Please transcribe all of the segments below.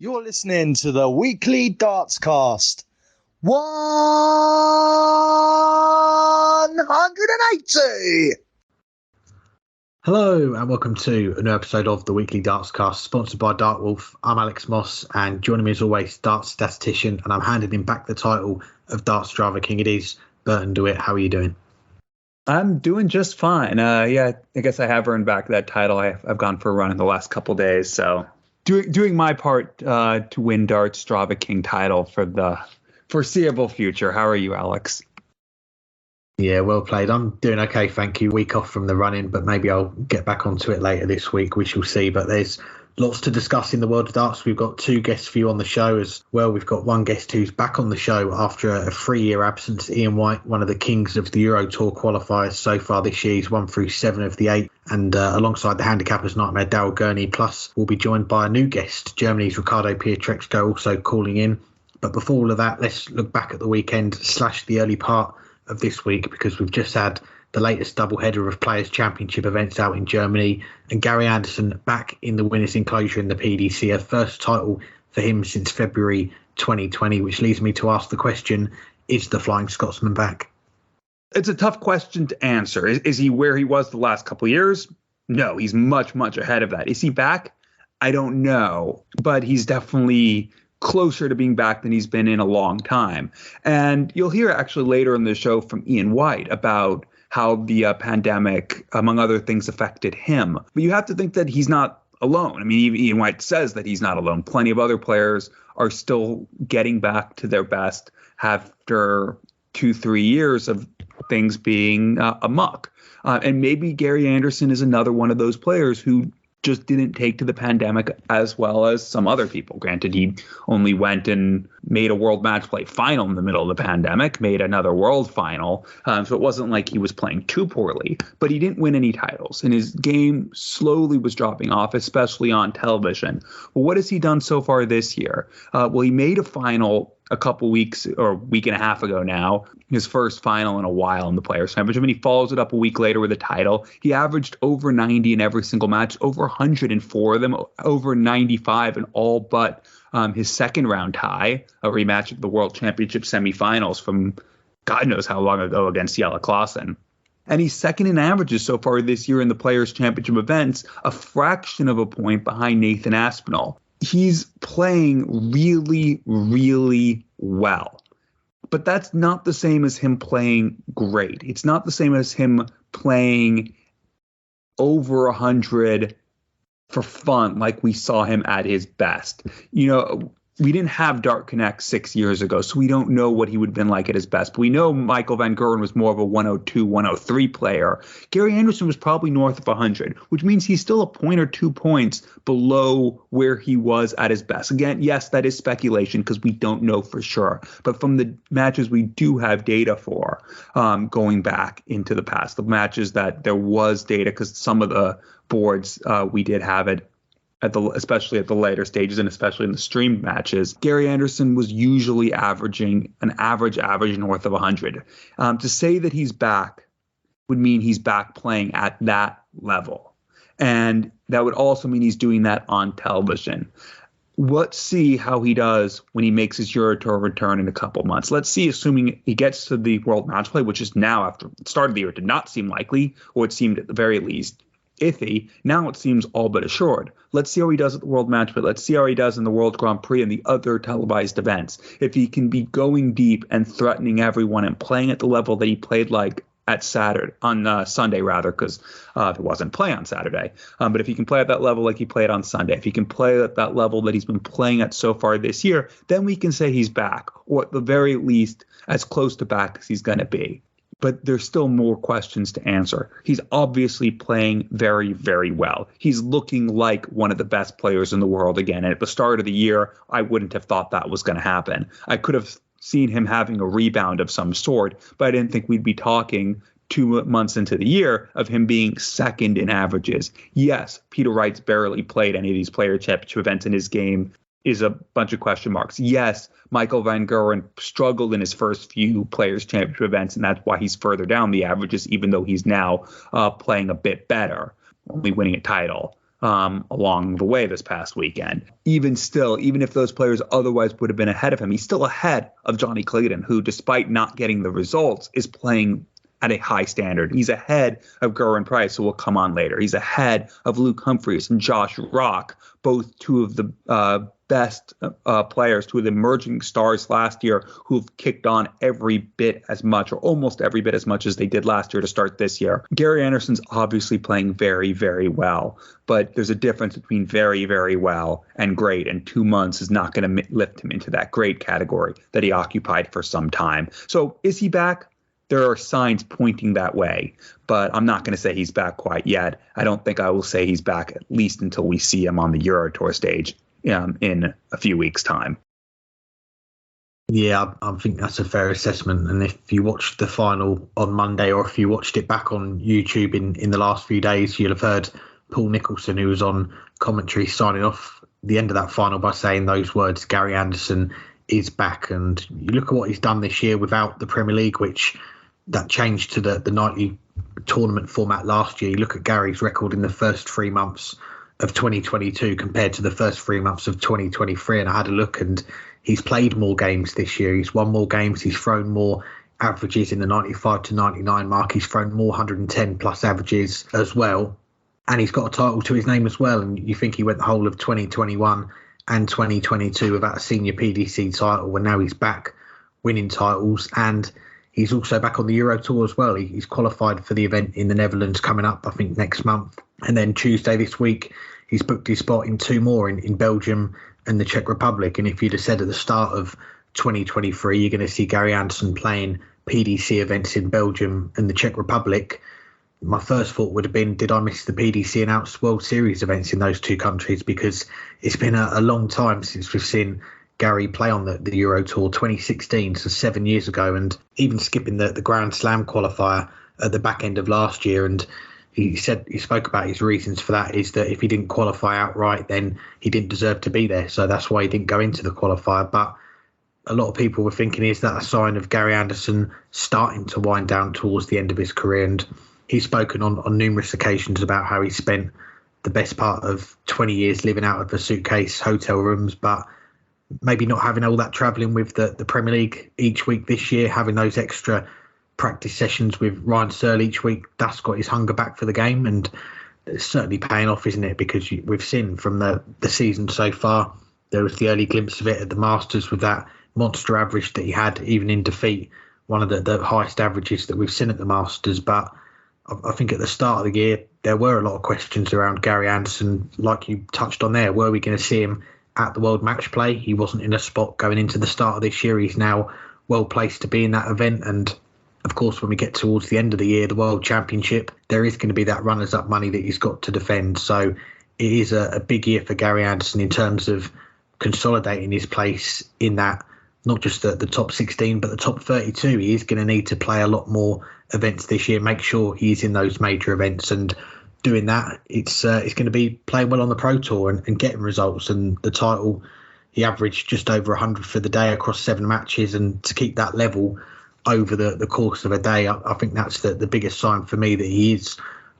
You're listening to the weekly Dartscast. 180! Hello and welcome to a new episode of the weekly Dartscast, sponsored by Dartwolf. I'm Alex Moss, and joining me as always, Darts statistician, and I'm handing him back the title of Darts Driver King. It is Burton DeWitt. How are you doing? I'm doing just fine. I guess I have earned back that title. I've gone for a run in the last couple days, so doing my part to win Darts Driver King title for the foreseeable future. How are you, Alex? Yeah, well played. I'm doing okay, thank you. Week off from the running, but maybe I'll get back onto it later this week. We shall see. But there's lots to discuss in the world of darts. We've got two guests for you on the show as well. We've got one guest who's back on the show after a 3-year absence, Ian White, one of the kings of the Euro Tour qualifiers so far this year. He's won through 7 of the 8. And alongside the handicapper's nightmare, Daryl Gurney. Plus, we'll be joined by a new guest, Germany's Ricardo Pietreczko, also calling in. But before all of that, let's look back at the weekend / the early part of this week, because we've just had the latest doubleheader of Players' Championship events out in Germany, and Gary Anderson back in the winners' enclosure in the PDC, a first title for him since February 2020, which leads me to ask the question, is the Flying Scotsman back? It's a tough question to answer. Is he where he was the last couple of years? No, he's much, much ahead of that. Is he back? I don't know, but he's definitely closer to being back than he's been in a long time. And you'll hear actually later in the show from Ian White about how the pandemic, among other things, affected him. But you have to think that he's not alone. I mean, Ian White says that he's not alone. Plenty of other players are still getting back to their best after 2-3 years of things being amok. And maybe Gary Anderson is another one of those players who just didn't take to the pandemic as well as some other people. Granted, he only went and made a world match play final in the middle of the pandemic, made another world final. So it wasn't like he was playing too poorly, but he didn't win any titles. And his game slowly was dropping off, especially on television. Well, what has he done so far this year? Well, he made a final a couple weeks or week and a half ago now, his first final in a while in the Players' Championship, and he follows it up a week later with a title. He averaged over 90 in every single match, over 104 of them, over 95 in all but his second round tie, a rematch of the World Championship semifinals from God knows how long ago against Jelle Clausen. And he's second in averages so far this year in the Players' Championship events, a fraction of a point behind Nathan Aspinall. He's playing really, really well. But that's not the same as him playing great. It's not the same as him playing over 100 for fun like we saw him at his best. You know, we didn't have Dart Connect 6 years ago, so we don't know what he would have been like at his best. But we know Michael Van Gerwen was more of a 102, 103 player. Gary Anderson was probably north of 100, which means he's still a point or 2 points below where he was at his best. Again, yes, that is speculation because we don't know for sure. But from the matches we do have data for, going back into the past, the matches that there was data, because some of the boards we did have it, especially at the later stages and especially in the streamed matches, Gary Anderson was usually averaging an average north of 100. To say that he's back would mean he's back playing at that level. And that would also mean he's doing that on television. Let's see how he does when he makes his Euro Tour return in a couple months. Let's see, assuming he gets to the World Match Play, which is now, after the start of the year, did not seem likely, or it seemed at the very least iffy. Now it seems all but assured. Let's see how he does at the World Match, but let's see how he does in the World Grand Prix and the other televised events. If he can be going deep and threatening everyone and playing at the level that he played like at Sunday, because there wasn't play on Saturday. But if he can play at that level like he played on Sunday, if he can play at that level that he's been playing at so far this year, then we can say he's back, or at the very least as close to back as he's going to be. But there's still more questions to answer. He's obviously playing very, very well. He's looking like one of the best players in the world again. And at the start of the year, I wouldn't have thought that was going to happen. I could have seen him having a rebound of some sort, but I didn't think we'd be talking 2 months into the year of him being second in averages. Yes, Peter Wright's barely played any of these Player Championship events in his game. Is a bunch of question marks. Yes, Michael Van Gerwen struggled in his first few Players' Championship events, and that's why he's further down the averages, even though he's now playing a bit better, only winning a title. along the way this past weekend. Even still, even if those players otherwise would have been ahead of him, he's still ahead of Johnny Clayton, who, despite not getting the results, is playing at a high standard. He's ahead of Gerwin Price, who will come on later. He's ahead of Luke Humphries and Josh Rock, both two of the best players, two of the emerging stars last year, who've kicked on every bit as much, or almost every bit as much as they did last year to start this year. Gary Anderson's obviously playing very, very well, but there's a difference between very, very well and great, and 2 months is not going to lift him into that great category that he occupied for some time. So is he back? There are signs pointing that way, but I'm not going to say he's back quite yet. I don't think I will say he's back, at least until we see him on the Euro Tour stage in a few weeks' time. Yeah, I think that's a fair assessment. And if you watched the final on Monday, or if you watched it back on YouTube in the last few days, you'll have heard Paul Nicholson, who was on commentary, signing off the end of that final by saying those words, Gary Anderson is back. And you look at what he's done this year without the Premier League, which that changed to the nightly tournament format last year. You look at Gary's record in the first 3 months of 2022 compared to the first 3 months of 2023, and I had a look, and he's played more games this year. He's won more games. He's thrown more averages in the 95 to 99 mark. He's thrown more 110 plus averages as well, and he's got a title to his name as well. And you think he went the whole of 2021 and 2022 without a senior PDC title, when now he's back winning titles, and he's also back on the Euro Tour as well. He's qualified for the event in the Netherlands coming up, I think, next month. And then Tuesday this week, he's booked his spot in 2 more in Belgium and the Czech Republic. And if you'd have said at the start of 2023, you're going to see Gary Anderson playing PDC events in Belgium and the Czech Republic, my first thought would have been, did I miss the PDC announced World Series events in those 2 countries? Because it's been a long time since we've seen Gary play on the Euro Tour, 2016, so 7 years ago, and even skipping the Grand Slam qualifier at the back end of last year. And he spoke about his reasons for that is that if he didn't qualify outright, then he didn't deserve to be there. So that's why he didn't go into the qualifier. But a lot of people were thinking, is that a sign of Gary Anderson starting to wind down towards the end of his career? And he's spoken on numerous occasions about how he spent the best part of 20 years living out of a suitcase hotel rooms, but maybe not having all that travelling with the Premier League each week this year, having those extra practice sessions with Ryan Searle each week, that's got his hunger back for the game. And it's certainly paying off, isn't it? Because we've seen from the season so far, there was the early glimpse of it at the Masters with that monster average that he had, even in defeat, one of the highest averages that we've seen at the Masters. But I think at the start of the year, there were a lot of questions around Gary Anderson, like you touched on there. Were we going to see him at the World Match Play? He wasn't in a spot going into the start of this year. He's now well placed to be in that event. And of course, when we get towards the end of the year, the World Championship, there is going to be that runners-up money that he's got to defend. So it is a big year for Gary Anderson in terms of consolidating his place in that, not just the top 16, but the top 32. He is going to need to play a lot more events this year, make sure he's in those major events. And doing that, it's going to be playing well on the Pro Tour and getting results. And the title, he averaged just over 100 for the day across 7 matches, and to keep that level over the course of a day, I think that's the biggest sign for me that he is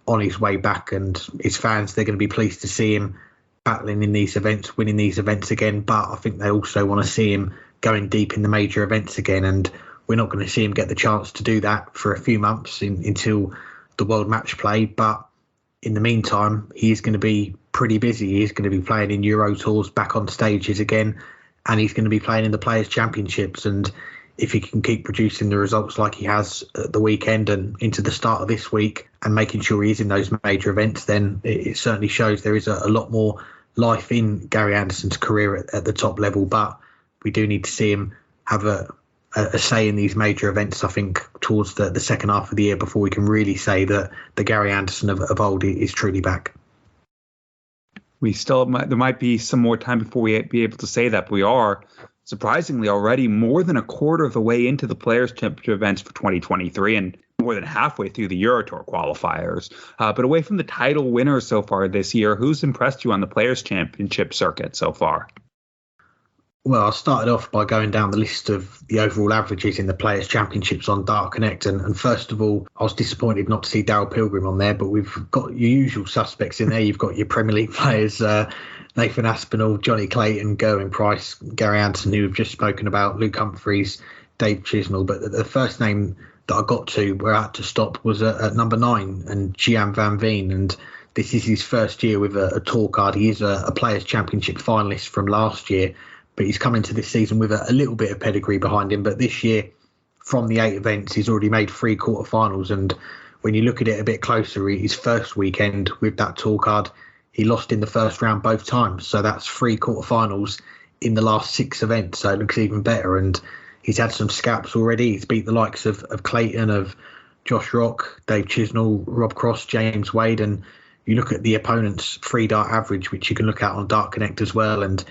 on his way back. And his fans, they're going to be pleased to see him battling in these events, winning these events again. But I think they also want to see him going deep in the major events again. And we're not going to see him get the chance to do that for a few months until the World Match Play. But in the meantime, he's going to be pretty busy. He's going to be playing in Euro Tours, back on stages again, and he's going to be playing in the Players' Championships. And if he can keep producing the results like he has at the weekend and into the start of this week, and making sure he's in those major events, then it certainly shows there is a lot more life in Gary Anderson's career at the top level. But we do need to see him have a say in these major events, I think, towards the second half of the year, before we can really say that the Gary Anderson of old is truly back. There might be some more time before we be able to say that, but we are surprisingly already more than a quarter of the way into the Players' Championship events for 2023, and more than halfway through the Euro Tour qualifiers. But away from the title winners so far this year, who's impressed you on the Players' Championship circuit so far? Well, I started off by going down the list of the overall averages in the Players' Championships on Dart Connect. And first of all, I was disappointed not to see Darryl Pilgrim on there, but we've got your usual suspects in there. You've got your Premier League players, Nathan Aspinall, Johnny Clayton, Gerwyn Price, Gary Anderson, who we've just spoken about, Luke Humphreys, Dave Chisnell. But the first name that I got to, where I had to stop, was at number 9, and Gian Van Veen. And this is his first year with a tour card. He is a Players' Championship finalist from last year, but he's come into this season with a little bit of pedigree behind him. But this year, from the 8 events, he's already made 3 quarterfinals. And when you look at it a bit closer, his first weekend with that tour card, he lost in the first round both times. So that's 3 quarterfinals in the last 6 events. So it looks even better. And he's had some scalps already. He's beat the likes of Clayton, of Josh Rock, Dave Chisnell, Rob Cross, James Wade. And you look at the opponent's free dart average, which you can look at on Dart Connect as well. And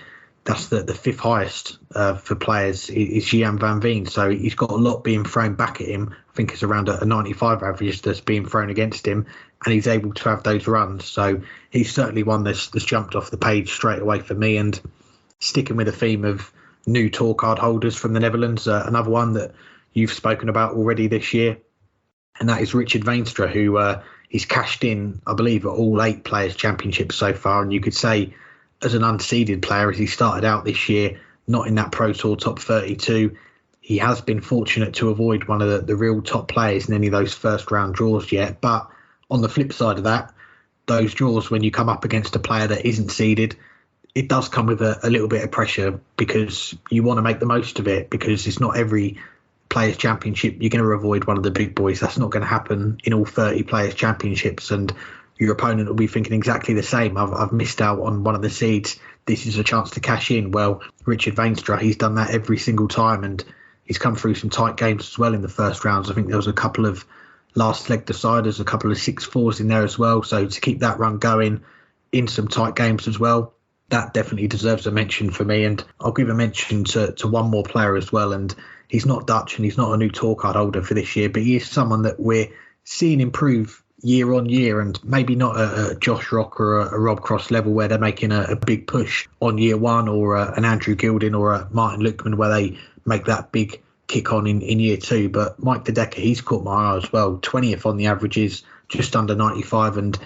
that's the 5th highest for players is Gian Van Veen. So he's got a lot being thrown back at him. I think it's around a 95 average that's being thrown against him, and he's able to have those runs. So he's certainly one that's jumped off the page straight away for me. And sticking with the theme of new tour card holders from the Netherlands, another one that you've spoken about already this year, and that is Richard Veenstra, who he's cashed in, I believe, at all 8 Players' Championships so far. And you could say, as an unseeded player, as he started out this year, not in that Pro Tour top 32, he has been fortunate to avoid one of the real top players in any of those first round draws yet. But on the flip side of that, those draws, when you come up against a player that isn't seeded, it does come with a little bit of pressure, because you want to make the most of it, because it's not every Players' Championship you're going to avoid one of the big boys. That's not going to happen in all 30 Players' Championships. And your opponent will be thinking exactly the same. I've missed out on one of the seeds. This is a chance to cash in. Well, Richard Veenstra, he's done that every single time, and he's come through some tight games as well in the first rounds. I think there was a couple of last leg deciders, a couple of 6-4s in there as well. So to keep that run going in some tight games as well, that definitely deserves a mention for me. And I'll give a mention to one more player as well. And he's not Dutch, and he's not a new tour card holder for this year, but he is someone that we're seeing improve year on year, and maybe not a Josh Rock or a Rob Cross level where they're making a big push on year one, or an Andrew Gilding or a Martin Luckman where they make that big kick on in year 2. But Mike De Decker, he's caught my eye as well. 20th on the averages, just under 95, and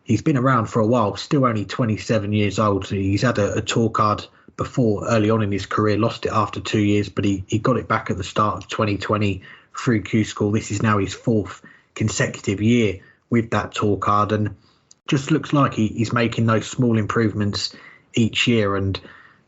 he's been around for a while, still only 27 years old. So he's had a tour card before early on in his career, lost it after 2 years, but he got it back at the start of 2020 through Q School. This is now his 4th consecutive year with that tour card, and just looks like he's making those small improvements each year. And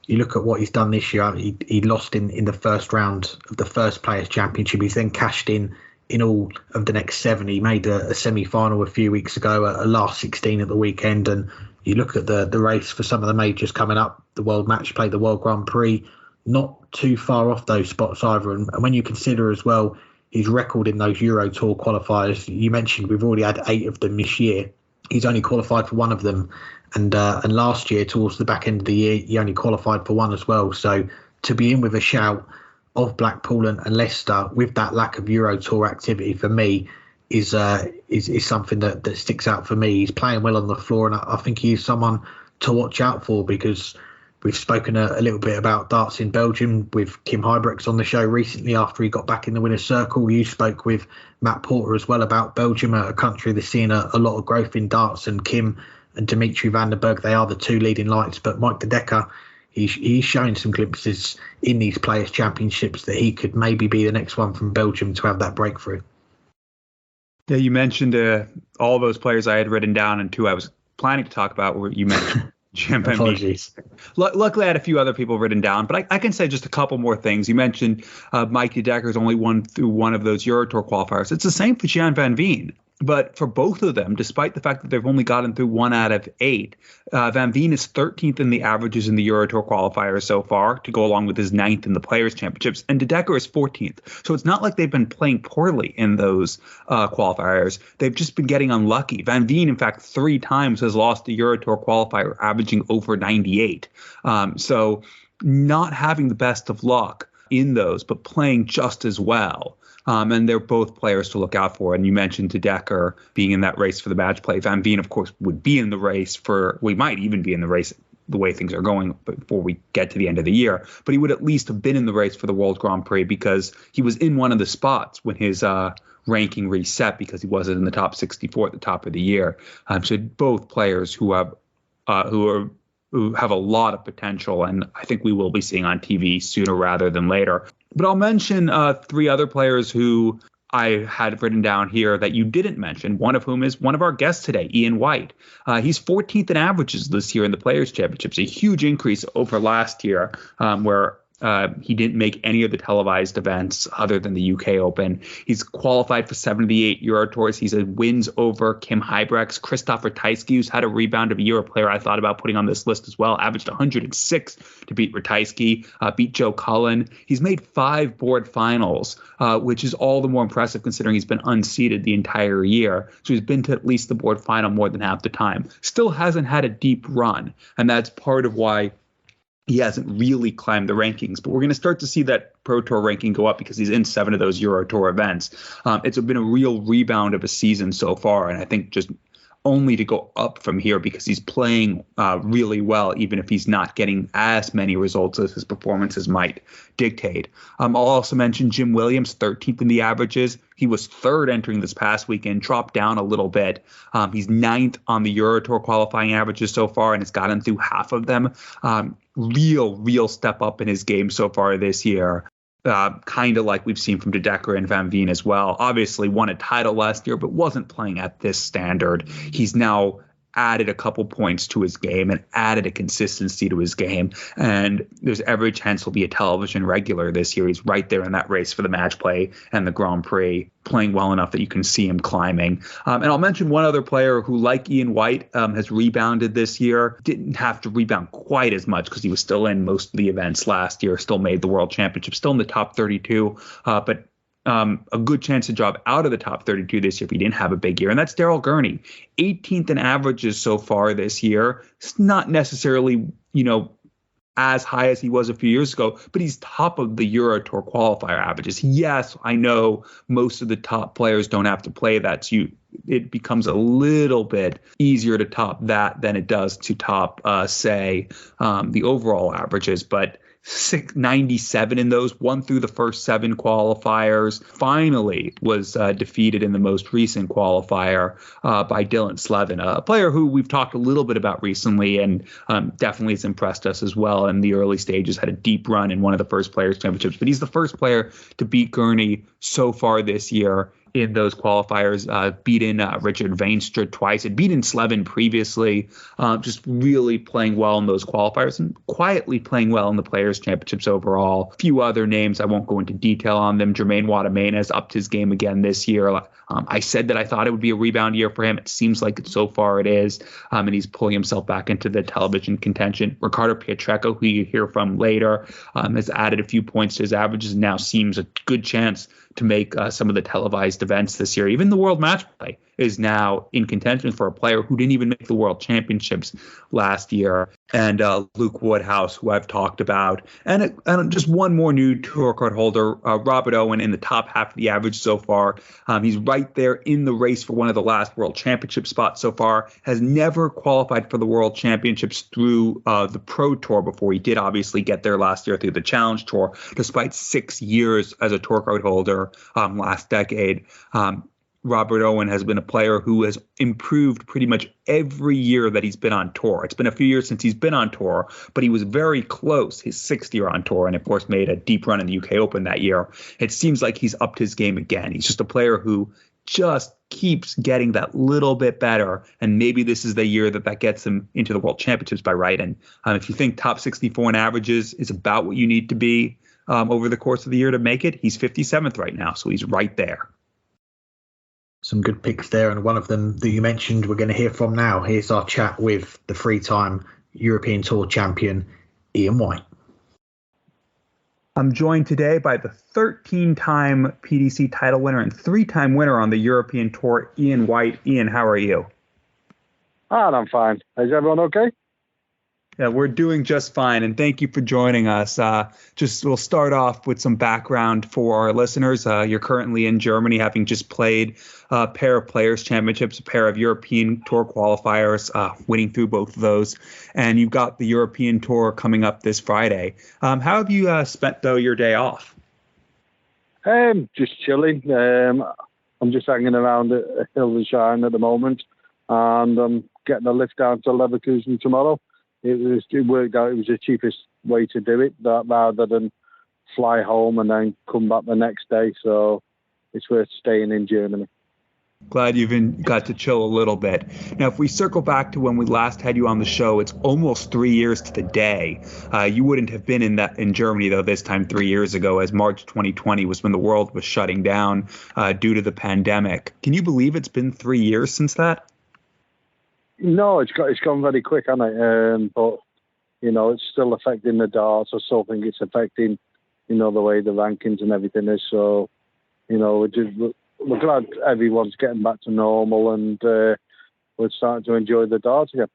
you look at what he's done this year. He lost in the first round of the first Players' Championship. He's then cashed in all of the next 7. He made a semi-final a few weeks ago, a last 16 at the weekend. And you look at the race for some of the majors coming up, the World Match Play, the World Grand Prix, not too far off those spots either. And when you consider as well his record in those Euro Tour qualifiers, you mentioned we've already had 8 of them this year. He's only qualified for 1 of them. And last year, towards the back end of the year, he only qualified for 1 as well. So to be in with a shout of Blackpool and Leicester with that lack of Euro Tour activity, for me, is something that sticks out for me. He's playing well on the floor, and I think he's someone to watch out for, because we've spoken a little bit about darts in Belgium with Kim Huybrechts on the show recently after he got back in the winner's circle. You spoke with Matt Porter as well about Belgium, a country that's seeing a lot of growth in darts, and Kim and Dimitri van der Berg, they are the 2 leading lights. But Mike De Decker, he's showing some glimpses in these Players' Championships that he could maybe be the next one from Belgium to have that breakthrough. Yeah, you mentioned all those players I had written down, and 2 I was planning to talk about where you mentioned. Apologies. Luckily, I had a few other people written down, but I can say just a couple more things. You mentioned Mike De Decker's only won through 1 of those Euro Tour qualifiers. It's the same for Gian Van Veen. But for both of them, despite the fact that they've only gotten through 1 out of 8, Van Veen is 13th in the averages in the Euro Tour qualifiers so far, to go along with his 9th in the Players' Championships, and De Decker is 14th. So it's not like they've been playing poorly in those qualifiers. They've just been getting unlucky. Van Veen, in fact, 3 times has lost the Euro Tour qualifier, averaging over 98. So not having the best of luck in those, but playing just as well. And they're both players to look out for. And you mentioned De Decker being in that race for the match play. Van Veen, of course, would be in the race we might even be in the race the way things are going before we get to the end of the year. But he would at least have been in the race for the World Grand Prix because he was in one of the spots when his ranking reset because he wasn't in the top 64 at the top of the year. So both players who have a lot of potential, and I think we will be seeing on TV sooner rather than later. But I'll mention three other players who I had written down here that you didn't mention, one of whom is one of our guests today, Ian White. He's 14th in averages this year in the Players' Championships, a huge increase over last year where he didn't make any of the televised events other than the UK Open. He's qualified for 78 Euro Tours. He's had wins over Kim Huybrechts, Christoph Ratajski, who's had a rebound of a year, a player I thought about putting on this list as well, averaged 106 to beat Ratajski, beat Joe Cullen. He's made 5 board finals, which is all the more impressive considering he's been unseeded the entire year. So he's been to at least the board final more than half the time. Still hasn't had a deep run, and that's part of why he hasn't really climbed the rankings, but we're going to start to see that Pro Tour ranking go up because he's in 7 of those Euro Tour events. It's been a real rebound of a season so far, and I think just only to go up from here because he's playing really well, even if he's not getting as many results as his performances might dictate. I'll also mention Jim Williams, 13th in the averages. He was 3rd entering this past weekend, dropped down a little bit. He's 9th on the Euro Tour qualifying averages so far, and has gotten through half of them. Real step up in his game so far this year. Kind of like we've seen from De Decker and Van Veen as well. Obviously won a title last year, but wasn't playing at this standard. He's now added a couple points to his game and added a consistency to his game. And there's every chance he'll be a television regular this year. He's right there in that race for the match play and the Grand Prix, playing well enough that you can see him climbing. And I'll mention one other player who, like Ian White, has rebounded this year. Didn't have to rebound quite as much because he was still in most of the events last year, still made the World Championship, still in the top 32, but a good chance to drop out of the top 32 this year if he didn't have a big year. And that's Daryl Gurney, 18th in averages so far this year. It's not necessarily, as high as he was a few years ago, but he's top of the Euro Tour qualifier averages. Yes, I know most of the top players don't have to play that. So it becomes a little bit easier to top that than it does to top, the overall averages. But 697 in those, won through the first 7 qualifiers, finally was defeated in the most recent qualifier by Dylan Slevin, a player who we've talked a little bit about recently and definitely has impressed us as well in the early stages, had a deep run in one of the first Players' Championships, but he's the first player to beat Gurney so far this year in those qualifiers, beaten Richard Veenstra twice, had beaten Slevin previously, just really playing well in those qualifiers and quietly playing well in the Players' Championships overall. A few other names, I won't go into detail on them. Jermaine Waddamena has upped his game again this year. I said that I thought it would be a rebound year for him. It seems like so far it is, and he's pulling himself back into the television contention. Ricardo Pietreczko, who you hear from later, has added a few points to his averages and now seems a good chance to make some of the televised events this year. Even the World Match Play is now in contention for a player who didn't even make the World Championships last year. And Luke Woodhouse, who I've talked about. And just one more new tour record holder, Robert Owen, in the top half of the average so far. He's right there in the race for one of the last World Championship spots so far. Has never qualified for the World Championships through the Pro Tour before. He did obviously get there last year through the Challenge Tour, despite 6 years as a tour record holder last decade. Robert Owen has been a player who has improved pretty much every year that he's been on tour. It's been a few years since he's been on tour, but he was very close his 6th year on tour and, of course, made a deep run in the UK Open that year. It seems like he's upped his game again. He's just a player who just keeps getting that little bit better, and maybe this is the year that gets him into the World Championships by right. And if you think top 64 in averages is about what you need to be over the course of the year to make it, he's 57th right now, so he's right there. Some good picks there, and one of them that you mentioned we're going to hear from now. Here's our chat with the 3-time European Tour champion, Ian White. I'm joined today by the 13-time PDC title winner and 3-time winner on the European Tour, Ian White. Ian, how are you? I'm fine. Is everyone okay? Yeah, we're doing just fine, and thank you for joining us. We'll start off with some background for our listeners. You're currently in Germany, having just played a pair of Players' Championships, a pair of European Tour qualifiers, winning through both of those, and you've got the European Tour coming up this Friday. How have you spent, though, your day off? Just chilling. I'm just hanging around at Hildesheim at the moment, and I'm getting a lift down to Leverkusen tomorrow. It worked out. It was the cheapest way to do it, rather than fly home and then come back the next day. So it's worth staying in Germany. Glad you've got to chill a little bit. Now, if we circle back to when we last had you on the show, it's almost 3 years to the day. You wouldn't have been in Germany, though, this time 3 years ago, as March 2020 was when the world was shutting down due to the pandemic. Can you believe it's been 3 years since that? No, it's gone very quick, hasn't it? But it's still affecting the darts. I still think it's affecting, the way the rankings and everything is. So, we're glad everyone's getting back to normal, and we're starting to enjoy the darts again.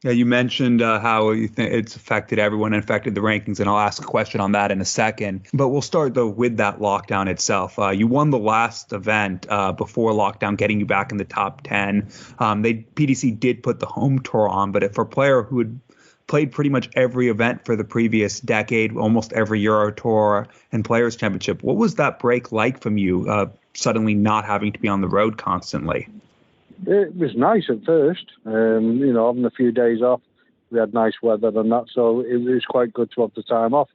Yeah, you mentioned how you think it's affected everyone and affected the rankings, and I'll ask a question on that in a second. But we'll start, though, with that lockdown itself. You won the last event before lockdown, getting you back in the top 10. PDC did put the home tour on, but for a player who had played pretty much every event for the previous decade, almost every Euro Tour and Players' Championship, what was that break like from you, suddenly not having to be on the road constantly? It was nice at first, having a few days off. We had nice weather and that, so it was quite good to have the time off.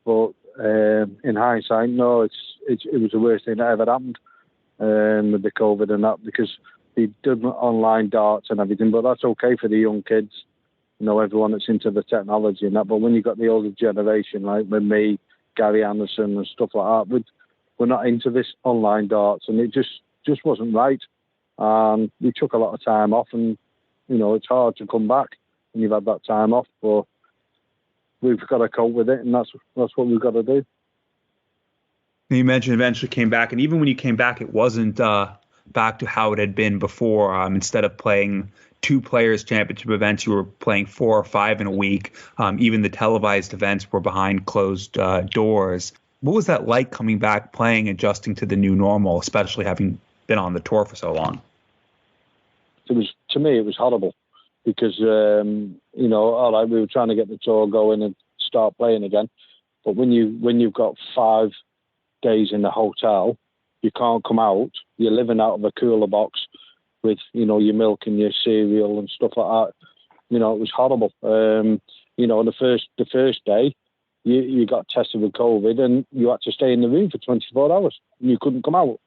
But in hindsight, no, it was the worst thing that ever happened with the COVID and that, because they did online darts and everything, but that's okay for the young kids, everyone that's into the technology and that. But when you've got the older generation, like with me, Gary Anderson and stuff like that, we're not into this online darts, and it just wasn't right. And we took a lot of time off, and it's hard to come back when you've had that time off, but we've got to cope with it, and that's what we've got to do. You mentioned eventually came back, and even when you came back, it wasn't back to how it had been before. Instead of playing 2 Players' Championship events, you were playing 4 or 5 in a week. Even the televised events were behind closed doors. What was that like, coming back, playing, adjusting to the new normal, especially having been on the tour for so long? To me, it was horrible, because, all right, we were trying to get the tour going and start playing again. But when you've got 5 days in the hotel, you can't come out. You're living out of a cooler box with, your milk and your cereal and stuff like that. It was horrible. The first day, you got tested with COVID, and you had to stay in the room for 24 hours. And you couldn't come out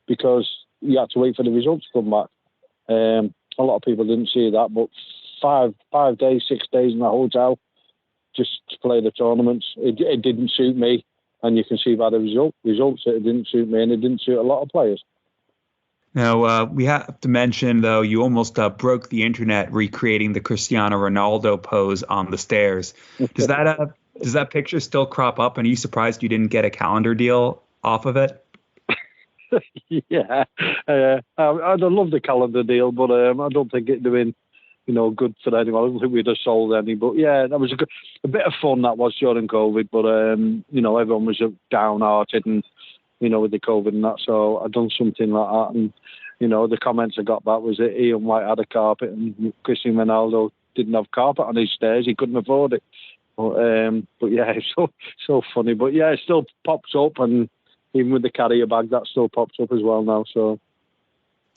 because you had to wait for the results to come back. A lot of people didn't see that, but 5 days, 6 days in the hotel just to play the tournaments, it didn't suit me, and you can see by the results that it didn't suit me, and it didn't suit a lot of players. Now, we have to mention, though, you almost broke the internet recreating the Cristiano Ronaldo pose on the stairs. Does that picture still crop up, and are you surprised you didn't get a calendar deal off of it? Yeah, I'd love the calendar deal, but I don't think it'd have been, good for anyone. I don't think we'd have sold any. But yeah, that was a bit of fun, that was, during COVID. But everyone was downhearted, and with the COVID and that. So I'd done something like that, and the comments I got back was that Ian White had a carpet, and Cristiano Ronaldo didn't have carpet on his stairs. He couldn't afford it. But yeah, it's so funny. But yeah, it still pops up, and even with the carrier bag, that still pops up as well now. So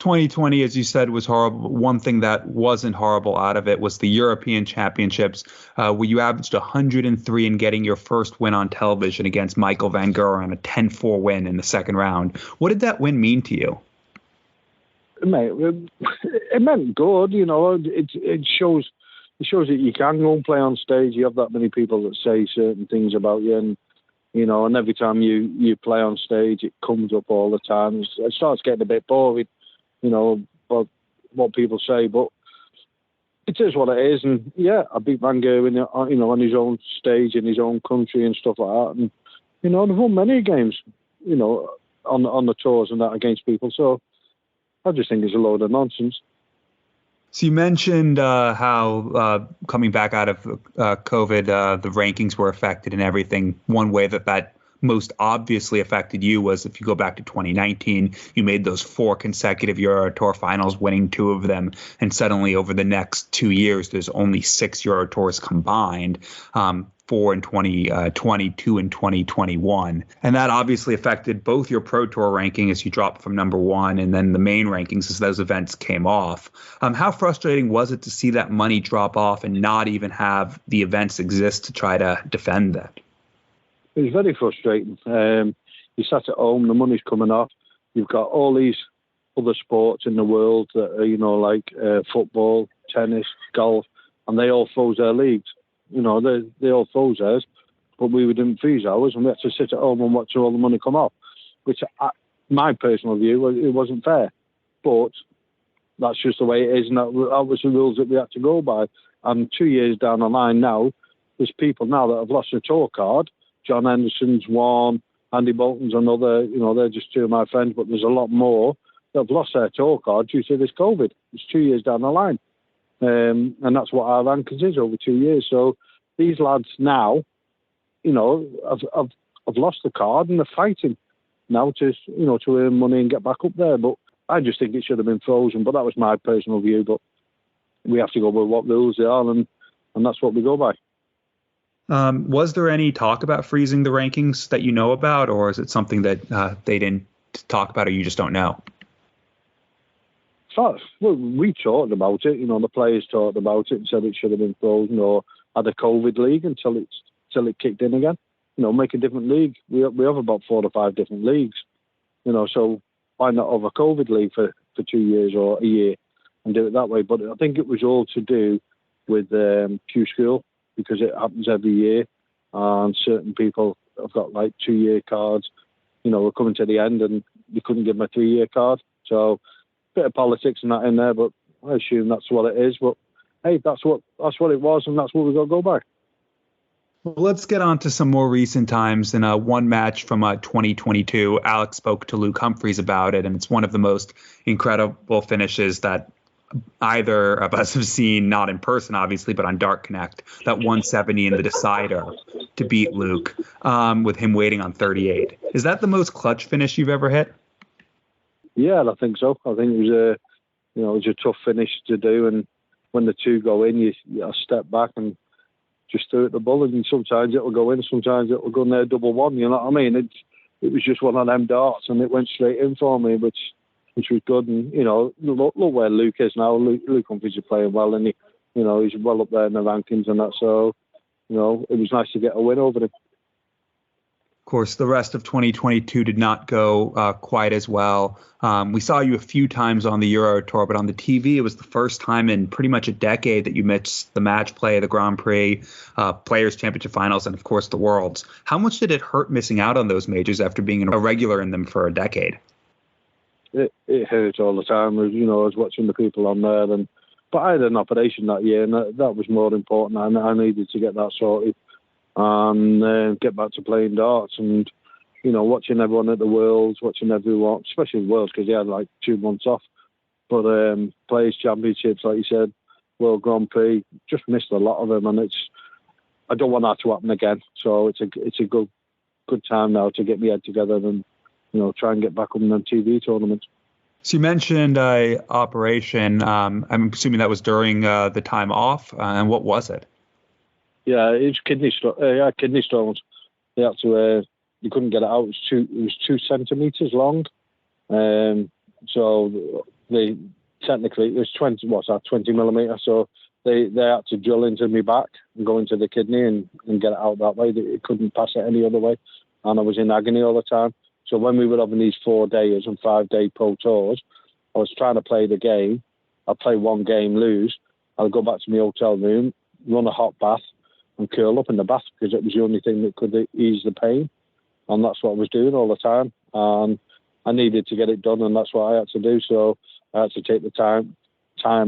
2020, as you said, was horrible. One thing that wasn't horrible out of it was the European Championships, where you averaged 103 in getting your first win on television against Michael van Gerwen on a 10-4 win in the second round. What did that win mean to you? It meant good. It shows that you can go and play on stage. You have that many people that say certain things about you, and and every time you play on stage, it comes up all the time. It starts getting a bit boring, but what people say, but it is what it is. And yeah, I beat Van Gerwen, on his own stage in his own country and stuff like that. And I've won many games, on the tours and that against people. So I just think it's a load of nonsense. So you mentioned how coming back out of COVID, the rankings were affected and everything. One way that most obviously affected you was if you go back to 2019, you made those 4 consecutive Euro Tour finals, winning 2 of them. And suddenly over the next 2 years, there's only 6 Euro Tours combined. 4 in 2020, 2 in 2021. And that obviously affected both your Pro Tour ranking as you dropped from number 1 and then the main rankings as those events came off. How frustrating was it to see that money drop off and not even have the events exist to try to defend that? It was very frustrating. You sat at home, the money's coming off. You've got all these other sports in the world that are, like football, tennis, golf, and they all froze their leagues. They all froze theirs, but we didn't freeze ours, and we had to sit at home and watch all the money come off, which, my personal view, it wasn't fair. But that's just the way it is, and that was the rules that we had to go by. And 2 years down the line now, there's people now that have lost their tour card. John Henderson's one, Andy Bolton's another. They're just 2 of my friends, but there's a lot more that have lost their tour card due to this COVID. It's 2 years down the line. And that's what our rankings is over 2 years. So these lads now, have lost the card and they're fighting now to earn money and get back up there. But I just think it should have been frozen. But that was my personal view. But we have to go with what rules they are, and that's what we go by. Was there any talk about freezing the rankings that you know about, or is it something that they didn't talk about, or you just don't know? Well, we talked about it. The players talked about it and said it should have been frozen or had a COVID league until it kicked in again. Make a different league. We have about 4 or 5 different leagues. So why not have a COVID league for 2 years or a year and do it that way? But I think it was all to do with Q School, because it happens every year, and certain people have got like 2-year cards. We're coming to the end and you couldn't give them a 3-year card. So bit of politics and that in there, but I assume that's what it is. But hey, that's what it was, and that's what we've got to go by. Well, let's get on to some more recent times. In one match from 2022, Alex spoke to Luke Humphreys about it, and it's one of the most incredible finishes that either of us have seen, not in person, obviously, but on Dart Connect, that 170 in the decider to beat Luke, with him waiting on 38. Is that the most clutch finish you've ever hit? Yeah, I think so. I think it was a tough finish to do, and when the 2 go in, you step back and just throw it the ball, and sometimes it will go in, sometimes it will go in there double one. You know what I mean? It was just one of them darts, and it went straight in for me, which was good. And look where Luke is now. Luke Humphreys is playing well, and he's well up there in the rankings and that. So it was nice to get a win over him. Of course, the rest of 2022 did not go quite as well. We saw you a few times on the Euro Tour, but on the TV, it was the first time in pretty much a decade that you missed the match play, the Grand Prix, Players' Championship Finals, and of course the Worlds. How much did it hurt missing out on those majors after being a regular in them for a decade? It hurt all the time. I was watching the people on there, but I had an operation that year, and that was more important. I needed to get that sorted and get back to playing darts, and watching everyone at the Worlds, watching everyone, especially the Worlds, because they had like 2 months off. But Players' Championships, like you said, World Grand Prix, just missed a lot of them, and I don't want that to happen again. So it's a good time now to get my head together and try and get back on the TV tournament. So you mentioned operation. I'm assuming that was during the time off, and what was it? Yeah, it's kidney stones. They had to. You couldn't get it out. It was 2 centimeters long. So they technically it was 20 millimeter. So they had to drill into my back and go into the kidney and get it out that way. It couldn't pass it any other way, and I was in agony all the time. So when we were having these 4-day and 5-day Pro Tours, I was trying to play the game. I'd play one game, lose. I'd go back to my hotel room, run a hot bath, and curl up in the bath because it was the only thing that could ease the pain. And that's what I was doing all the time. And I needed to get it done, and that's what I had to do. So I had to take the time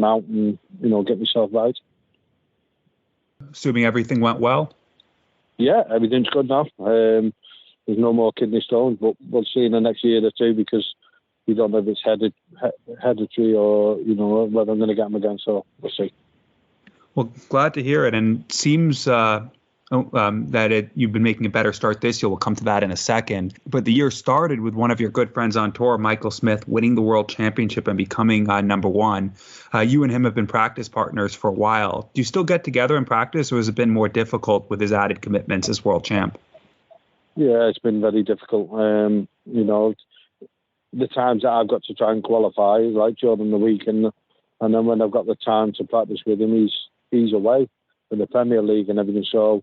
out and, get myself right. Assuming everything went well? Yeah, everything's good now. There's no more kidney stones, but we'll see in the next year or 2 because you don't know if it's hereditary or, you know, whether I'm going to get them again. So we'll see. Well, glad to hear it. And it seems that you've been making a better start this year. We'll come to that in a second. But the year started with one of your good friends on tour, Michael Smith, winning the World Championship and becoming number one. You and him have been practice partners for a while. Do you still get together and practice, or has it been more difficult with his added commitments as world champ? Yeah, it's been very difficult. You know, the times that I've got to try and qualify, like during the week, and then when I've got the time to practice with him, he's away in the Premier League and everything. So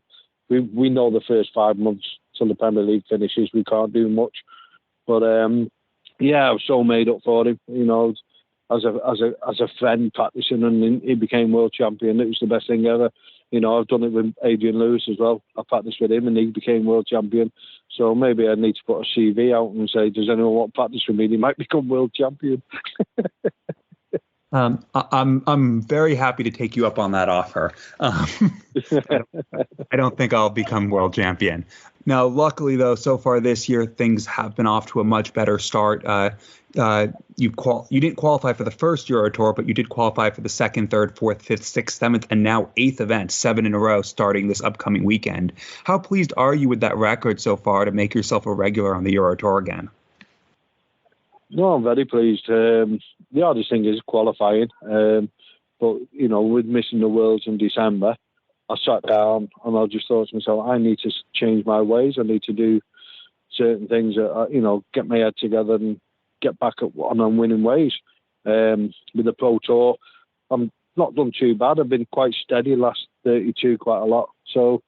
we know the first 5 months till the Premier League finishes, we can't do much. But yeah, I was so made up for him. You know, as a friend practicing, and he became world champion. It was the best thing ever. You know, I've done it with Adrian Lewis as well. I practiced with him and he became world champion. So maybe I need to put a CV out and say, does anyone want to practice with me? He might become world champion. I'm very happy to take you up on that offer. I don't think I'll become world champion. Now, luckily, though, so far this year, things have been off to a much better start. You didn't qualify for the first Euro Tour, but you did qualify for the second, third, fourth, fifth, sixth, seventh, and now eighth event, 7 in a row, starting this upcoming weekend. How pleased are you with that record so far to make yourself a regular on the Euro Tour again? No, I'm very pleased. The hardest thing is qualifying. But, you know, with missing the Worlds in December, I sat down and I just thought to myself, I need to change my ways. I need to do certain things that, you know, get my head together and get back on winning ways. With the Pro Tour, I'm not done too bad. I've been quite steady last 32 quite a lot. So,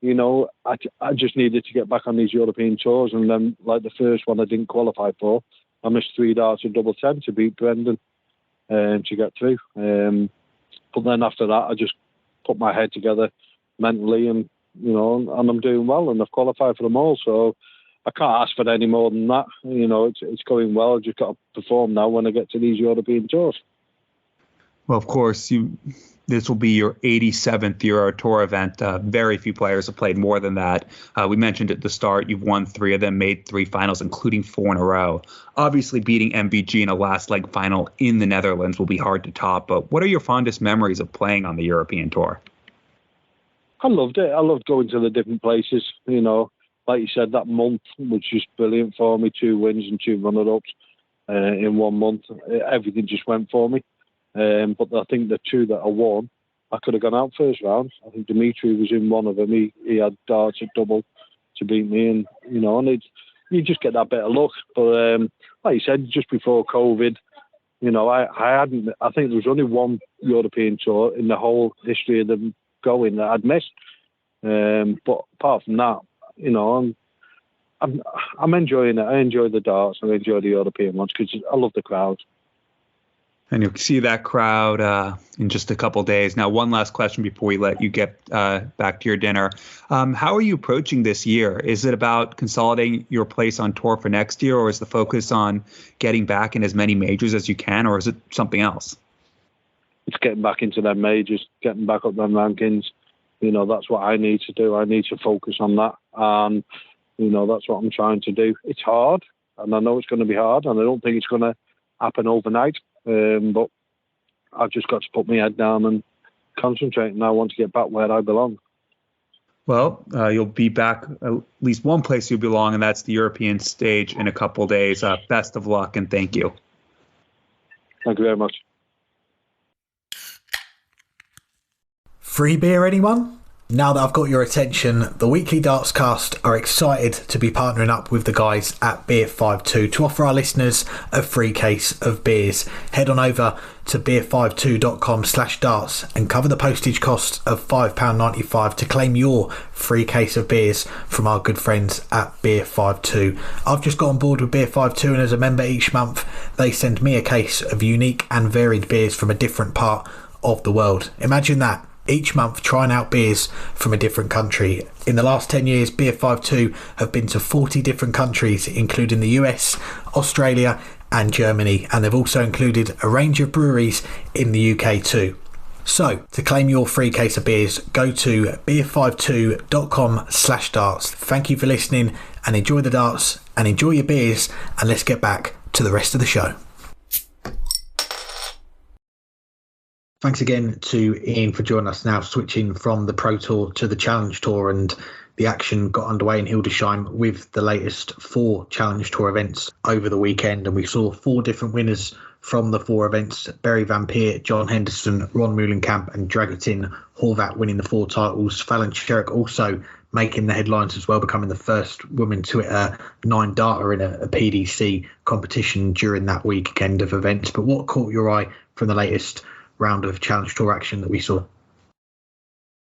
you know, I just needed to get back on these European tours. And then, like the first one I didn't qualify for, I missed 3 darts at double 10 to beat Brendan to get through. But then after that, I just put my head together mentally, and you know, and I'm doing well, and I've qualified for them all. So I can't ask for any more than that. You know, it's going well. I've just got to perform now when I get to these European tours. Well, of course, this will be your 87th Euro Tour event. Very few players have played more than that. We mentioned at the start, you've won 3 of them, made 3 finals, including 4 in a row. Obviously, beating MVG in a last leg final in the Netherlands will be hard to top, but what are your fondest memories of playing on the European Tour? I loved it. I loved going to the different places. You know, like you said, that month was just brilliant for me. 2 wins and 2 runner-ups in 1 month. Everything just went for me. But I think the 2 that I won, I could have gone out first round. I think Dimitri was in one of them. He had darts at double to beat me, and you know, and you just get that bit of luck. But like you said, just before COVID, you know, I think there was only 1 European tour in the whole history of them going that I'd missed. But apart from that, you know, I'm enjoying it. I enjoy the darts. I enjoy the European ones because I love the crowd. And you'll see that crowd in just a couple days. Now, one last question before we let you get back to your dinner. How are you approaching this year? Is it about consolidating your place on tour for next year, or is the focus on getting back in as many majors as you can, or is it something else? It's getting back into them majors, getting back up them rankings. You know, that's what I need to do. I need to focus on that. And, you know, that's what I'm trying to do. It's hard, and I know it's going to be hard, and I don't think it's going to happen overnight. But I've just got to put my head down and concentrate, and I want to get back where I belong. Well, you'll be back at least one place you belong, and that's the European stage in a couple of days. Best of luck, and thank you. Thank you very much. Free beer, anyone? Now that I've got your attention, the weekly Dartscast are excited to be partnering up with the guys at Beer52 to offer our listeners a free case of beers. Head on over to beer52.com/darts and cover the postage cost of £5.95 to claim your free case of beers from our good friends at Beer52. I've just got on board with Beer52, and as a member each month, they send me a case of unique and varied beers from a different part of the world. Imagine that. Each month trying out beers from a different country. In the last 10 years, Beer52 have been to 40 different countries, including the US, Australia and Germany, and they've also included a range of breweries in the UK too. So, to claim your free case of beers, go to beer52.com/darts. Thank you for listening, and enjoy the darts and enjoy your beers, and let's get back to the rest of the show. Thanks again to Ian for joining us now, switching from the Pro Tour to the Challenge Tour, and the action got underway in Hildesheim with the latest 4 Challenge Tour events over the weekend, and we saw 4 different winners from the 4 events: Barry Van Peer, John Henderson, Ron Meulenkamp and Dragutin Horvat winning the 4 titles. Fallon Sherrick also making the headlines as well, becoming the first woman to hit a 9-darter in a PDC competition during that weekend of events. But what caught your eye from the latest round of Challenge Tour action that we saw?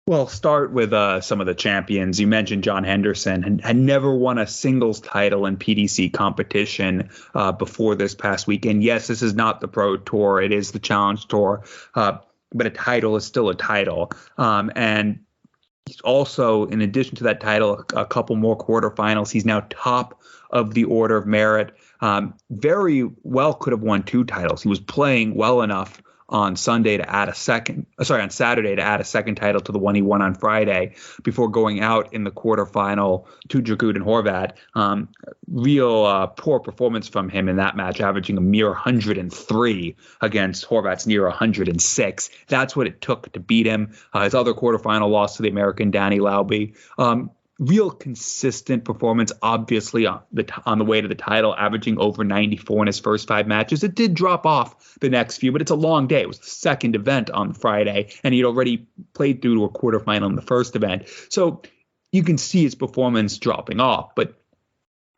Well, start with some of the champions. You mentioned John Henderson and had never won a singles title in PDC competition before this past weekend. Yes, this is not the Pro Tour. It is the Challenge Tour, but a title is still a title. And he's also, in addition to that title, a couple more quarterfinals. He's now top of the order of merit. Very well could have won 2 titles. He was playing well enough on Saturday to add a second title to the one he won on Friday before going out in the quarterfinal to Dragutin Horvat. Real poor performance from him in that match, averaging a mere 103 against Horvat's near 106. That's what it took to beat him. His other quarterfinal loss to the American Danny Lauby. Real consistent performance, obviously on the way to the title, averaging over 94 in his first 5 matches. It did drop off the next few, but it's a long day. It was the second event on Friday, and he'd already played through to a quarterfinal in the first event. So you can see his performance dropping off, but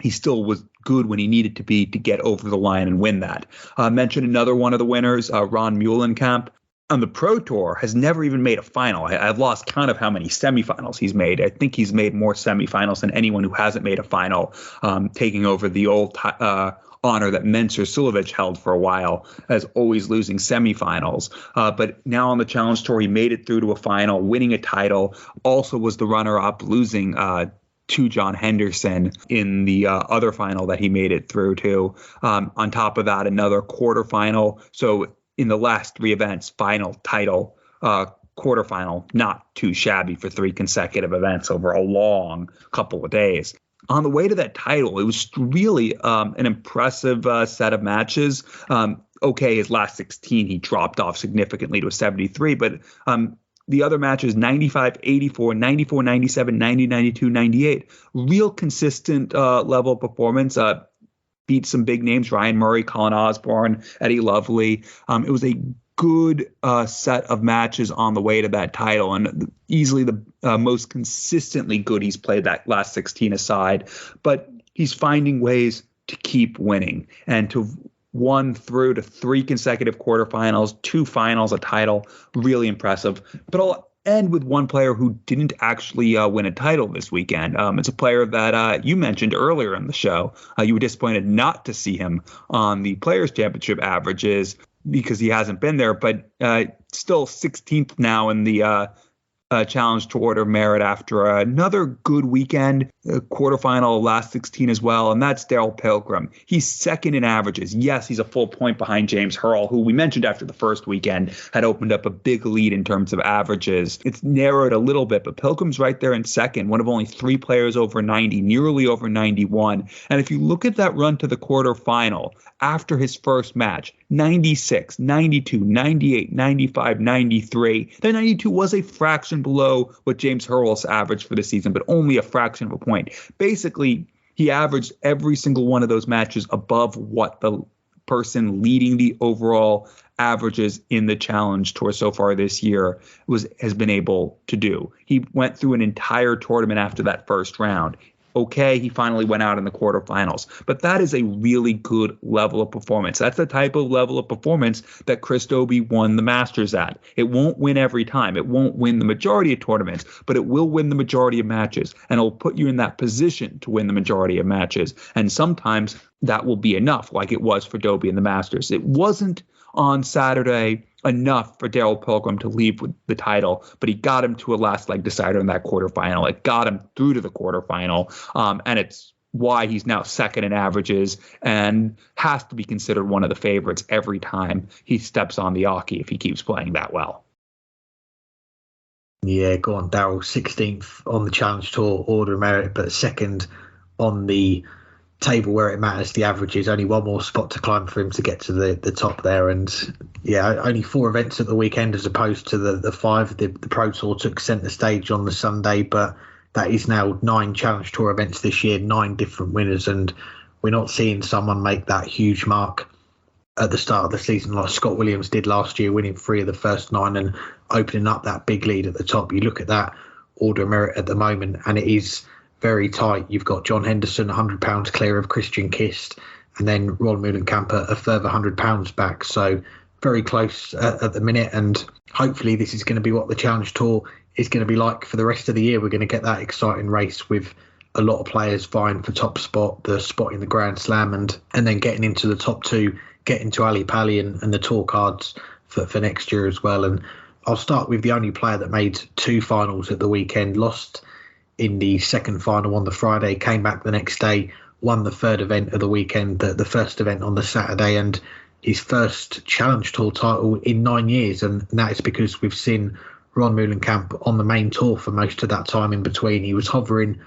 he still was good when he needed to be to get over the line and win that. Mentioned another one of the winners, Ron Meulenkamp. On the Pro Tour, has never even made a final. I've lost count of how many semifinals he's made. I think he's made more semifinals than anyone who hasn't made a final, taking over the old honor that Mensur Suljovic held for a while, as always losing semifinals. But now on the Challenge Tour, he made it through to a final, winning a title. Also was the runner-up, losing to John Henderson in the other final that he made it through to. On top of that, another quarterfinal. So in the last 3 events, final, title, quarterfinal, not too shabby for 3 consecutive events over a long couple of days. On the way to that title, it was really an impressive set of matches. His last 16, he dropped off significantly to a 73, but the other matches, 95, 84, 94, 97, 90, 92, 98, real consistent level of performance. Beat some big names, Ryan Murray, Colin Osborne, Eddie Lovely. It was a good set of matches on the way to that title, and easily the most consistently good he's played that last 16 aside. But he's finding ways to keep winning, and to won through to 3 consecutive quarterfinals, 2 finals, a title, really impressive. But I'll end with one player who didn't actually win a title this weekend. It's a player that you mentioned earlier in the show. You were disappointed not to see him on the Players' Championship averages because he hasn't been there, but still 16th now in the Challenge to order merit after another good weekend, quarterfinal, last 16 as well, and that's Daryl Pilgrim. He's second in averages. Yes, he's a full point behind James Hurl, who we mentioned after the first weekend had opened up a big lead in terms of averages. It's narrowed a little bit, but Pilgrim's right there in second, one of only 3 players over 90, nearly over 91. And if you look at that run to the quarterfinal, after his first match, 96, 92, 98, 95, 93. The 92 was a fraction below what James Hurl's averaged for the season, but only a fraction of a point. Basically, he averaged every single one of those matches above what the person leading the overall averages in the Challenge Tour so far this year has been able to do. He went through an entire tournament after that first round. Okay, he finally went out in the quarterfinals, but that is a really good level of performance. That's the type of level of performance that Chris Dobie won the Masters at. It won't win every time. It won't win the majority of tournaments, but it will win the majority of matches, and it'll put you in that position to win the majority of matches. And sometimes that will be enough, like it was for Dobie in the Masters. It wasn't on Saturday enough for Daryl Pilgrim to leave with the title, but he got him to a last leg decider in that quarterfinal. It got him through to the quarterfinal, and it's why he's now second in averages and has to be considered one of the favorites every time he steps on the Aki if he keeps playing that well. Yeah, go on, Daryl. 16th on the Challenge Tour order of merit, but second on the table where it matters, the average is only one more spot to climb for him to get to the top there. And yeah, only 4 events at the weekend as opposed to the 5. The Pro Tour took centre stage on the Sunday, but that is now 9 Challenge Tour events this year, 9 different winners, and we're not seeing someone make that huge mark at the start of the season like Scott Williams did last year, winning 3 of the first 9 and opening up that big lead at the top. You look at that order of merit at the moment and it is very tight. You've got John Henderson £100 clear of Christian Kist, and then Ron Meulenkamp a further £100 back. So very close at the minute, and hopefully this is going to be what the Challenge Tour is going to be like for the rest of the year. We're going to get that exciting race with a lot of players vying for top spot, the spot in the Grand Slam, and then getting into the top 2, getting to Ali Pali and the tour cards for next year as well. And I'll start with the only player that made 2 finals at the weekend, lost in the second final on the Friday, came back the next day, won the 3rd event of the weekend, the first event on the Saturday, and his first Challenge Tour title in 9 years. And that is because we've seen Ron Meulenkamp on the main tour for most of that time in between. He was hovering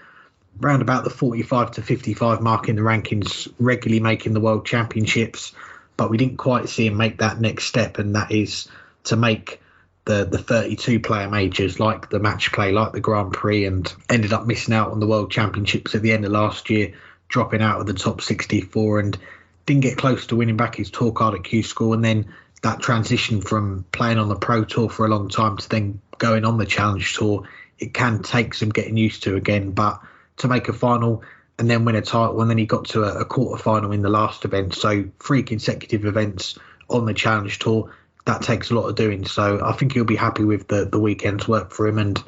around about the 45 to 55 mark in the rankings, regularly making the World Championships, but we didn't quite see him make that next step, and that is to make the 32 player majors, like the match play, like the Grand Prix, and ended up missing out on the World Championships at the end of last year, dropping out of the top 64 and didn't get close to winning back his tour card at Q School. And then that transition from playing on the Pro Tour for a long time to then going on the Challenge Tour, it can take some getting used to again, but to make a final and then win a title, and then he got to a quarter final in the last event. So 3 consecutive events on the Challenge Tour, that takes a lot of doing. So I think he'll be happy with the weekend's work for him. And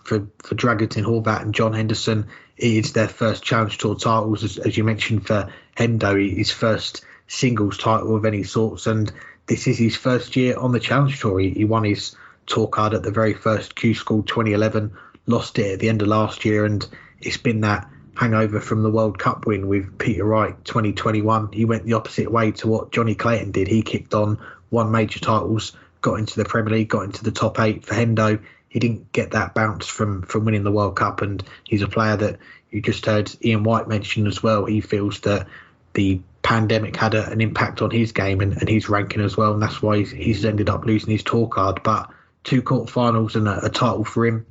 for Dragutin Horvat and John Henderson, it is their first Challenge Tour titles, as you mentioned, for Hendo, his first singles title of any sorts, and this is his first year on the Challenge Tour. He won his tour card at the very first Q School 2011, lost it at the end of last year, and it's been that hangover from the World Cup win with Peter Wright 2021. He went the opposite way to what Johnny Clayton did. He kicked on, won major titles, got into the Premier League, got into the top 8. For Hendo, he didn't get that bounce from winning the World Cup, and he's a player that you just heard Ian White mention as well. He feels that the pandemic had an impact on his game and his ranking as well, and that's why he's ended up losing his tour card. But 2 quarterfinals and a title for him.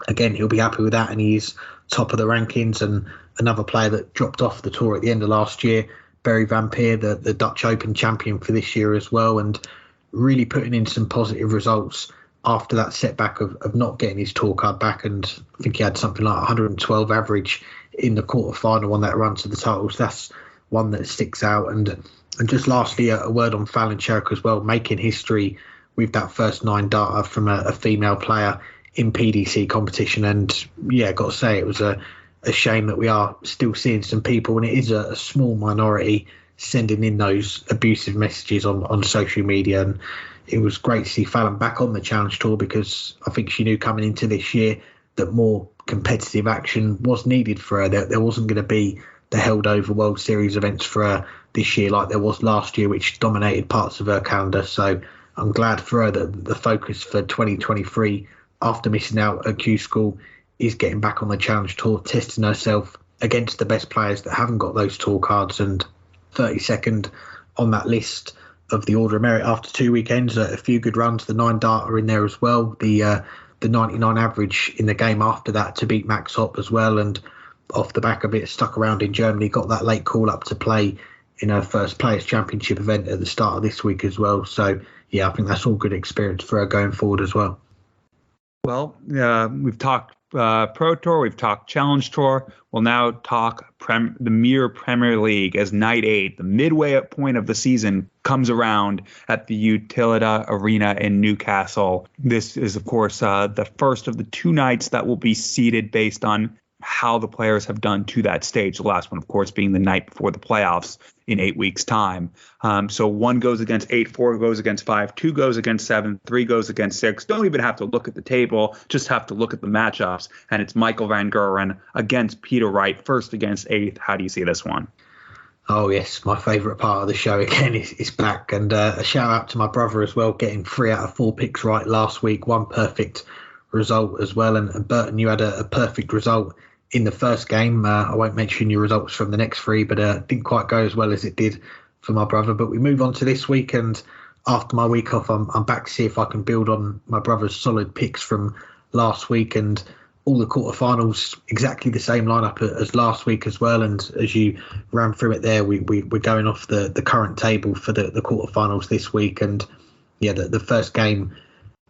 Again, he'll be happy with that, and he's top of the rankings. And another player that dropped off the tour at the end of last year, Barry Van Peer, the Dutch Open champion for this year as well, and really putting in some positive results after that setback of not getting his tour card back. And I think he had something like 112 average in the quarterfinal on that run to the titles. That's one that sticks out. And just lastly, a word on Fallon Sherrock as well, making history with that first 9 data from a female player in PDC competition. And yeah, got to say, it was a shame that we are still seeing some people, and it is a small minority, sending in those abusive messages on social media. And it was great to see Fallon back on the Challenge Tour, because I think she knew coming into this year that more competitive action was needed for her. There wasn't going to be the held over World Series events for her this year like there was last year, which dominated parts of her calendar. So I'm glad for her that the focus for 2023, after missing out at Q School, is getting back on the Challenge Tour, testing herself against the best players that haven't got those tour cards. And 32nd on that list of the Order of Merit after 2 weekends, a few good runs. The 9 data in there as well. The 99 average in the game after that to beat Max Hopp as well. And off the back of it, stuck around in Germany, got that late call up to play in her first Players' Championship event at the start of this week as well. So yeah, I think that's all good experience for her going forward as well. Well, we've talked Pro Tour, we've talked Challenge Tour. We'll now talk the Mere Premier League, as night 8, the midway point of the season, comes around at the Utilita Arena in Newcastle. This is, of course, the first of the 2 nights that will be seeded based on how the players have done to that stage. The last one, of course, being the night before the playoffs in 8 weeks' time. So 1 goes against 8, 4 goes against 5, 2 goes against 7, 3 goes against 6. Don't even have to look at the table, just have to look at the matchups. And it's Michael van Gerwen against Peter Wright, first against 8th. How do you see this one? Oh, yes, my favourite part of the show again is back. And a shout out to my brother as well, getting 3 out of 4 picks right last week, 1 perfect result as well. And Burton, you had a perfect result in the first game. I won't mention your results from the next three, but didn't quite go as well as it did for my brother. But we move on to this week, and after my week off, I'm back to see if I can build on my brother's solid picks from last week, and all the quarterfinals exactly the same lineup as last week as well. And as you ran through it there, we're going off the current table for the quarterfinals this week. And yeah, the first game,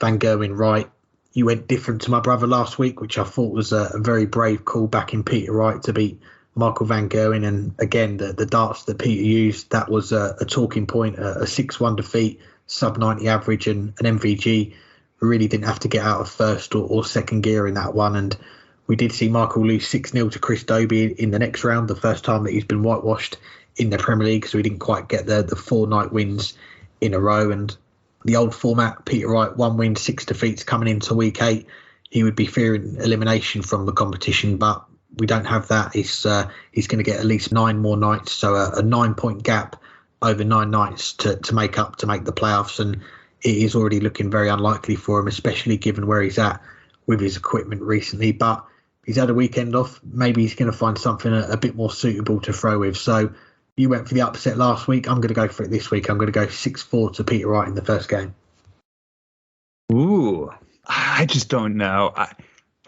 Van Gerwen Wright, you went different to my brother last week, which I thought was a very brave call back in Peter Wright to beat Michael Van Gerwen. And again, the darts that Peter used, that was a talking point, a 6-1 defeat, sub 90 average, and an MVG really didn't have to get out of first or second gear in that one. And we did see Michael lose 6-0 to Chris Dobie in the next round, the first time that he's been whitewashed in the Premier League, so he didn't quite get the 4 night wins in a row. And the old format, Peter Wright, 1 win, 6 defeats coming into week 8, he would be fearing elimination from the competition, but we don't have that. He's going to get at least 9 more nights, so a 9-point gap over 9 nights to make the playoffs. And it is already looking very unlikely for him, especially given where he's at with his equipment recently. But he's had a weekend off. Maybe he's going to find something a bit more suitable to throw with. So you went for the upset last week. I'm going to go for it this week. I'm going to go 6-4 to Peter Wright in the first game. Ooh, I just don't know.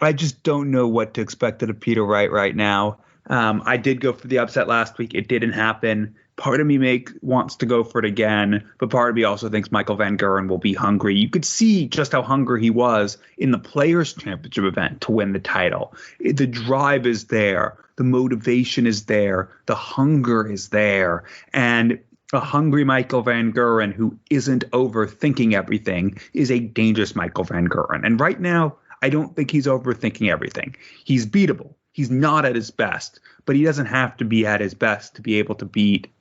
I just don't know what to expect out of Peter Wright right now. I did go for the upset last week. It didn't happen. Part of me wants to go for it again, but part of me also thinks Michael Van Gerwen will be hungry. You could see just how hungry he was in the Players' Championship event to win the title. The drive is there. The motivation is there. The hunger is there. And a hungry Michael Van Gerwen who isn't overthinking everything is a dangerous Michael Van Gerwen. And right now, I don't think he's overthinking everything. He's beatable. He's not at his best, but he doesn't have to be at his best to be able to beat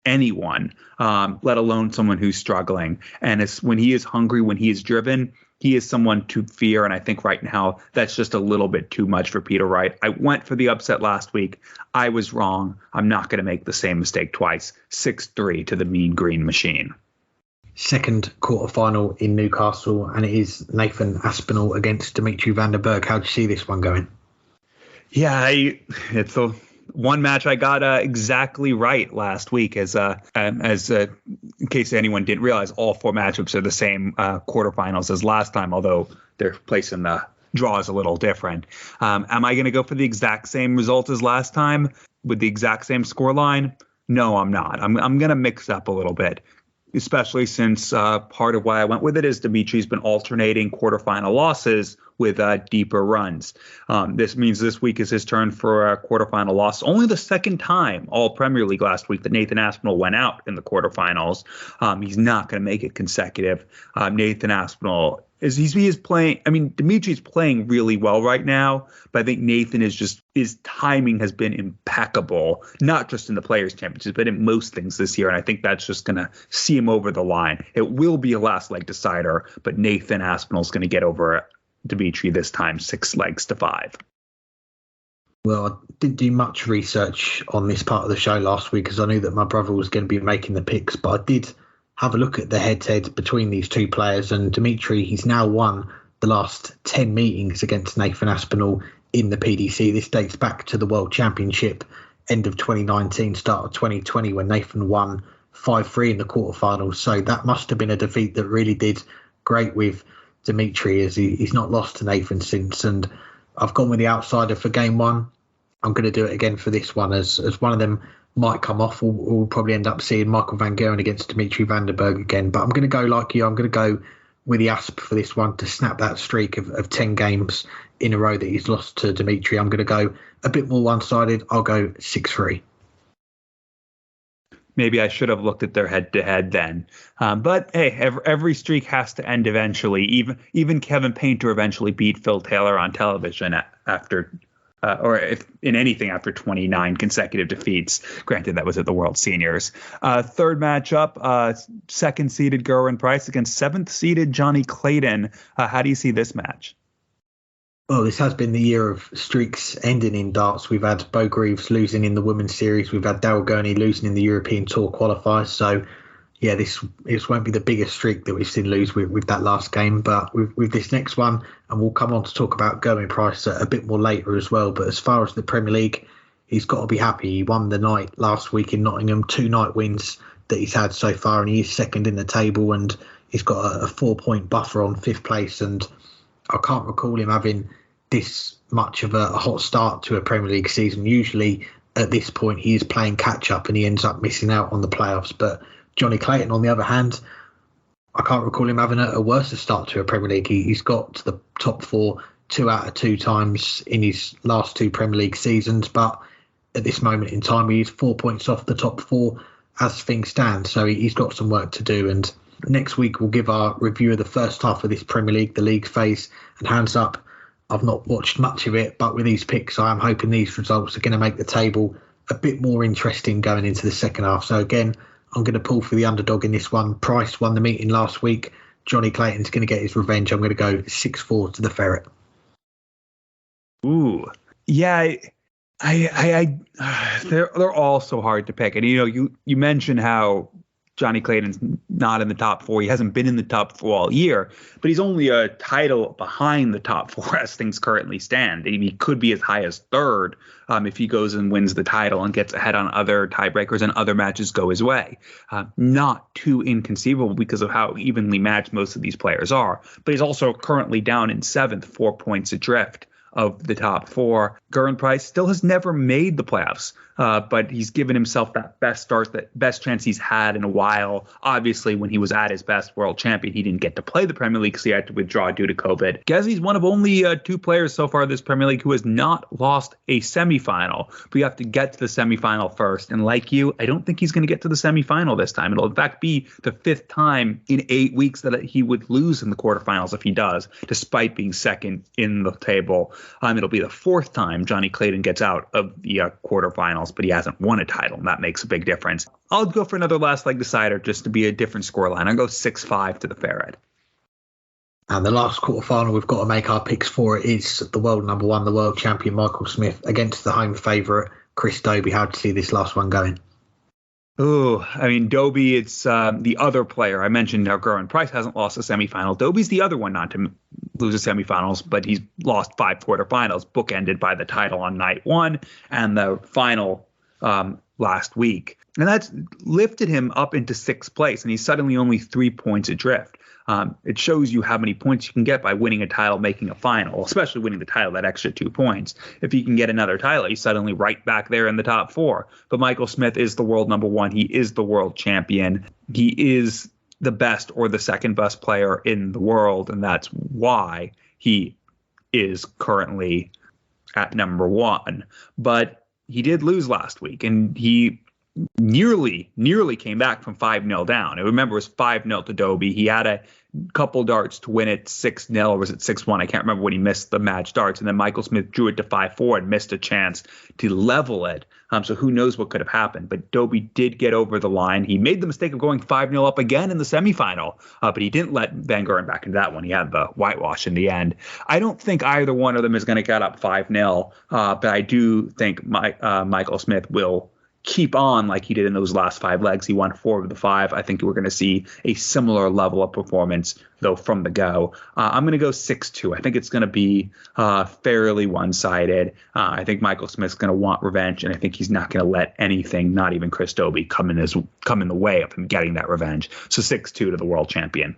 anyone, let alone someone who's struggling. And when he is hungry, when he is driven, he is someone to fear. And I think right now that's just a little bit too much for Peter Wright. I went for the upset last week. I was wrong. I'm not going to make the same mistake twice. 6-3 to the Mean Green Machine. Second quarterfinal in Newcastle, and it is Nathan Aspinall against Dimitri Van den Bergh. How do you see this one going? Yeah, it's the one match I got exactly right last week. As in case anyone didn't realize, all 4 matchups are the same quarterfinals as last time, although their place in the draw is a little different. Am I going to go for the exact same result as last time with the exact same scoreline? No, I'm not. I'm going to mix up a little bit, especially since part of why I went with it is Dimitri's been alternating quarterfinal losses with deeper runs. This means this week is his turn for a quarterfinal loss. Only the second time all Premier League last week that Nathan Aspinall went out in the quarterfinals. He's not going to make it consecutive. Nathan Aspinall he is playing. I mean, Dimitri's playing really well right now, but I think Nathan his timing has been impeccable, not just in the Players' Championship, but in most things this year. And I think that's just going to see him over the line. It will be a last leg decider, but Nathan Aspinall's going to get over Dimitri this time, 6 legs to 5. Well, I didn't do much research on this part of the show last week because I knew that my brother was going to be making the picks, but I did have a look at the head-to-head between these two players, and Dimitri, he's now won the last 10 meetings against Nathan Aspinall in the PDC. This dates back to the World Championship, end of 2019, start of 2020, when Nathan won 5-3 in the quarterfinals. So that must have been a defeat that really did great with Dimitri, as he's not lost to Nathan since. And I've gone with the outsider for game 1. I'm going to do it again for this one, as one of them might come off. We'll probably end up seeing Michael Van Gerwen against Dimitri Van den Bergh again. But I'm going to go like you. I'm going to go with the Asp for this one to snap that streak of 10 games in a row that he's lost to Dimitri. I'm going to go a bit more one-sided. I'll go 6-3. Maybe I should have looked at their head-to-head then. But hey, every streak has to end eventually. Even Kevin Painter eventually beat Phil Taylor on television after or if in anything after 29 consecutive defeats. Granted, that was at the World Seniors. Third matchup, second-seeded Gerwin Price against seventh-seeded Johnny Clayton. How do you see this match? Well, this has been the year of streaks ending in darts. We've had Bo Greaves losing in the Women's Series. We've had Daryl Gurney losing in the European Tour qualifiers. So, yeah, this won't be the biggest streak that we've seen lose with that last game, but with this next one, and we'll come on to talk about Gerwyn Price a bit more later as well. But as far as the Premier League, he's got to be happy. He won the night last week in Nottingham, 2 night wins that he's had so far, and he is second in the table, and he's got a 4-point buffer on 5th place. And I can't recall him having this much of a hot start to a Premier League season. Usually at this point he is playing catch up and he ends up missing out on the playoffs. But Johnny Clayton, on the other hand, I can't recall him having a worse start to a Premier League. He's got to the top 4 2 out of 2 times in his last 2 Premier League seasons, but at this moment in time he's 4 points off the top 4 as things stand. So he's got some work to do, and next week we'll give our review of the first half of this Premier League, the league phase. And hands up, I've not watched much of it, but with these picks I am hoping these results are going to make the table a bit more interesting going into the second half. So again, I'm going to pull for the underdog in this one. Price won the meeting last week. Johnny Clayton's going to get his revenge. I'm going to go 6-4 to the Ferret. Ooh, yeah. They're all so hard to pick. And you mentioned how Johnny Clayton's not in the top 4. He hasn't been in the top 4 all year, but he's only a title behind the top 4 as things currently stand. He could be as high as 3rd if he goes and wins the title and gets ahead on other tiebreakers and other matches go his way. Not too inconceivable because of how evenly matched most of these players are, but he's also currently down in 7th, 4 points adrift of the top 4. Gerwyn Price still has never made the playoffs, but he's given himself that best start, that best chance he's had in a while. Obviously, when he was at his best world champion, he didn't get to play the Premier League because he had to withdraw due to COVID. Gezzy's one of only 2 players so far this Premier League who has not lost a semifinal, but you have to get to the semifinal first. And like you, I don't think he's going to get to the semifinal this time. It'll in fact be the 5th time in 8 weeks that he would lose in the quarterfinals if he does, despite being second in the table. It'll be the 4th time Johnny Clayton gets out of the quarterfinals, but he hasn't won a title, and that makes a big difference. I'll go for another last leg decider just to be a different scoreline. I'll go 6-5 to the Ferret. And the last quarterfinal we've got to make our picks for it is the world number 1, the world champion Michael Smith against the home favourite Chris Dobey. How do you see this last one going? Oh, I mean, Dobey, it's the other player. I mentioned how Gerwyn Price hasn't lost a semifinal. Dobey's the other one not to lose a semifinals, but he's lost 5 quarterfinals, bookended by the title on night 1 and the final last week. And that's lifted him up into 6th place, and he's suddenly only 3 points adrift. It shows you how many points you can get by winning a title, making a final, especially winning the title, that extra 2 points. If he can get another title, he's suddenly right back there in the top 4. But Michael Smith is the world number 1. He is the world champion. He is the best or the second best player in the world, and that's why he is currently at number 1. But he did lose last week, and he nearly came back from 5-0 down. I remember it was 5-0 to Dobey. He had a couple darts to win it 6-0, or was it 6-1? I can't remember when he missed the match darts. And then Michael Smith drew it to 5-4 and missed a chance to level it. So who knows what could have happened. But Dobey did get over the line. He made the mistake of going 5-0 up again in the semifinal, but he didn't let Van Gerwen back into that one. He had the whitewash in the end. I don't think either one of them is going to get up 5-0, but I do think Michael Smith will keep on like he did in those last 5 legs. He won 4 of the 5. I think we're going to see a similar level of performance, though, from the go. I'm going to go 6-2. I think it's going to be fairly one-sided. I think Michael Smith's going to want revenge, and I think he's not going to let anything, not even Chris Dobey, come in the way of him getting that revenge. So 6-2 to the world champion.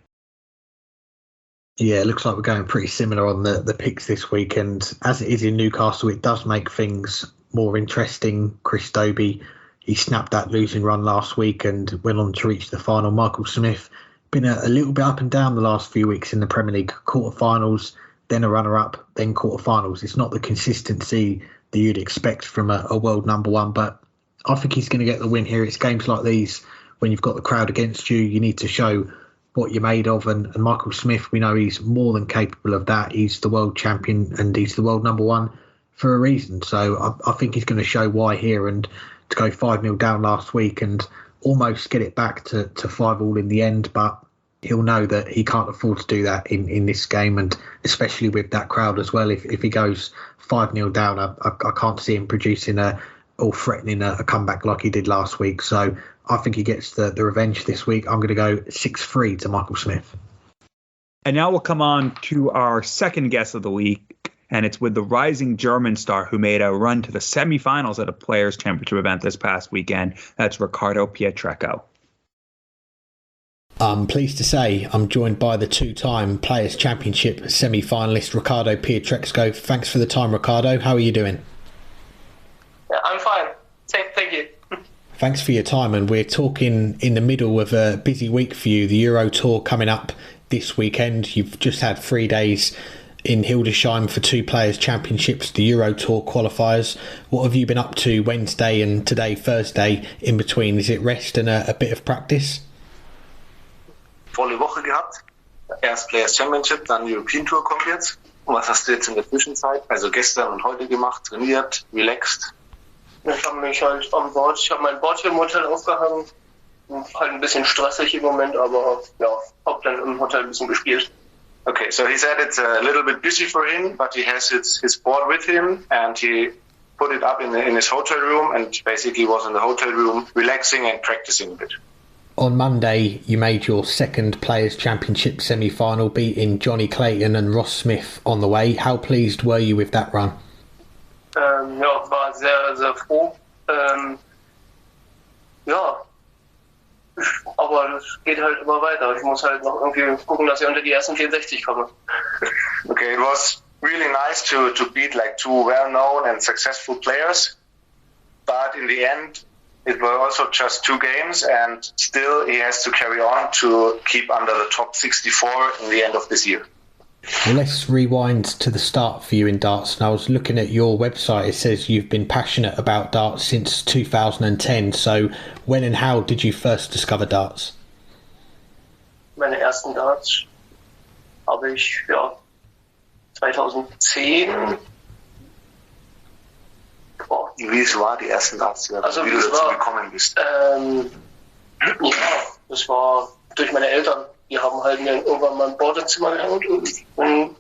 Yeah, it looks like we're going pretty similar on the picks this week, and as it is in Newcastle, it does make things more interesting. Chris Dobey, he snapped that losing run last week and went on to reach the final. Michael Smith been a little bit up and down the last few weeks in the Premier League. Quarterfinals, then a runner-up, then quarterfinals. It's not the consistency that you'd expect from a world number 1, but I think he's going to get the win here. It's games like these when you've got the crowd against you. You need to show what you're made of, and Michael Smith, we know he's more than capable of that. He's the world champion and he's the world number 1 for a reason. So I think he's going to show why here, and to go 5-0 down last week and almost get it back to 5-all in the end, but he'll know that he can't afford to do that in this game, and especially with that crowd as well. If he goes 5-0 down, I can't see him producing a all threatening a comeback like he did last week. So I think he gets the revenge this week. I'm going to go 6-3 to Michael Smith. And now we'll come on to our second guest of the week, and it's with the rising German star who made a run to the semifinals at a Players' Championship event this past weekend. That's Ricardo Pietreczko. I'm pleased to say I'm joined by the two-time Players' Championship semi-finalist Ricardo Pietreczko. Thanks for the time, Ricardo. How are you doing? Yeah, I'm fine. Thank you. Thanks for your time, and we're talking in the middle of a busy week for you. The Euro Tour coming up this weekend. You've just had 3 days in Hildesheim for two Players' Championships, the Euro Tour qualifiers. What have you been up to Wednesday and today, Thursday, in between? Is it rest and a bit of practice? Volle Woche gehabt. Erst Players' Championship, dann European Tour kommt jetzt. Und was hast du jetzt in der Zwischenzeit, also gestern und heute gemacht, trainiert, relaxed? Ich habe mich halt am Board, ich habe mein Board hier im Hotel aufgehangen. Halt ein bisschen stressig im Moment, aber ja, hab dann im Hotel ein bisschen gespielt. Okay, so he said it's a little bit busy for him, but he has his board with him and he put it up in his hotel room and basically was in the hotel room relaxing and practicing a bit. On Monday, you made your second Players' Championship semi-final, beating Johnny Clayton and Ross Smith on the way. How pleased were you with that run? Ja, war sehr, sehr froh. Ja, aber das geht halt immer weiter. Ich muss halt noch irgendwie gucken, dass ich unter die ersten 64 komme. Okay, it was really nice to beat like two well-known and successful players, but in the end it were also just two games and still he has to carry on to keep under the top 64 in the end of this year. Well, let's rewind to the start for you in darts. And I was looking at your website. It says you've been passionate about darts since 2010. So when and how did you first discover darts? Meine ersten Darts habe ich 2010. Boah. Wie es war, die ersten Darts, also wie du dazu gekommen bist? Ja, das war durch meine Eltern. Die haben halt mir irgendwann mal ein Bordenzimmer gehängt und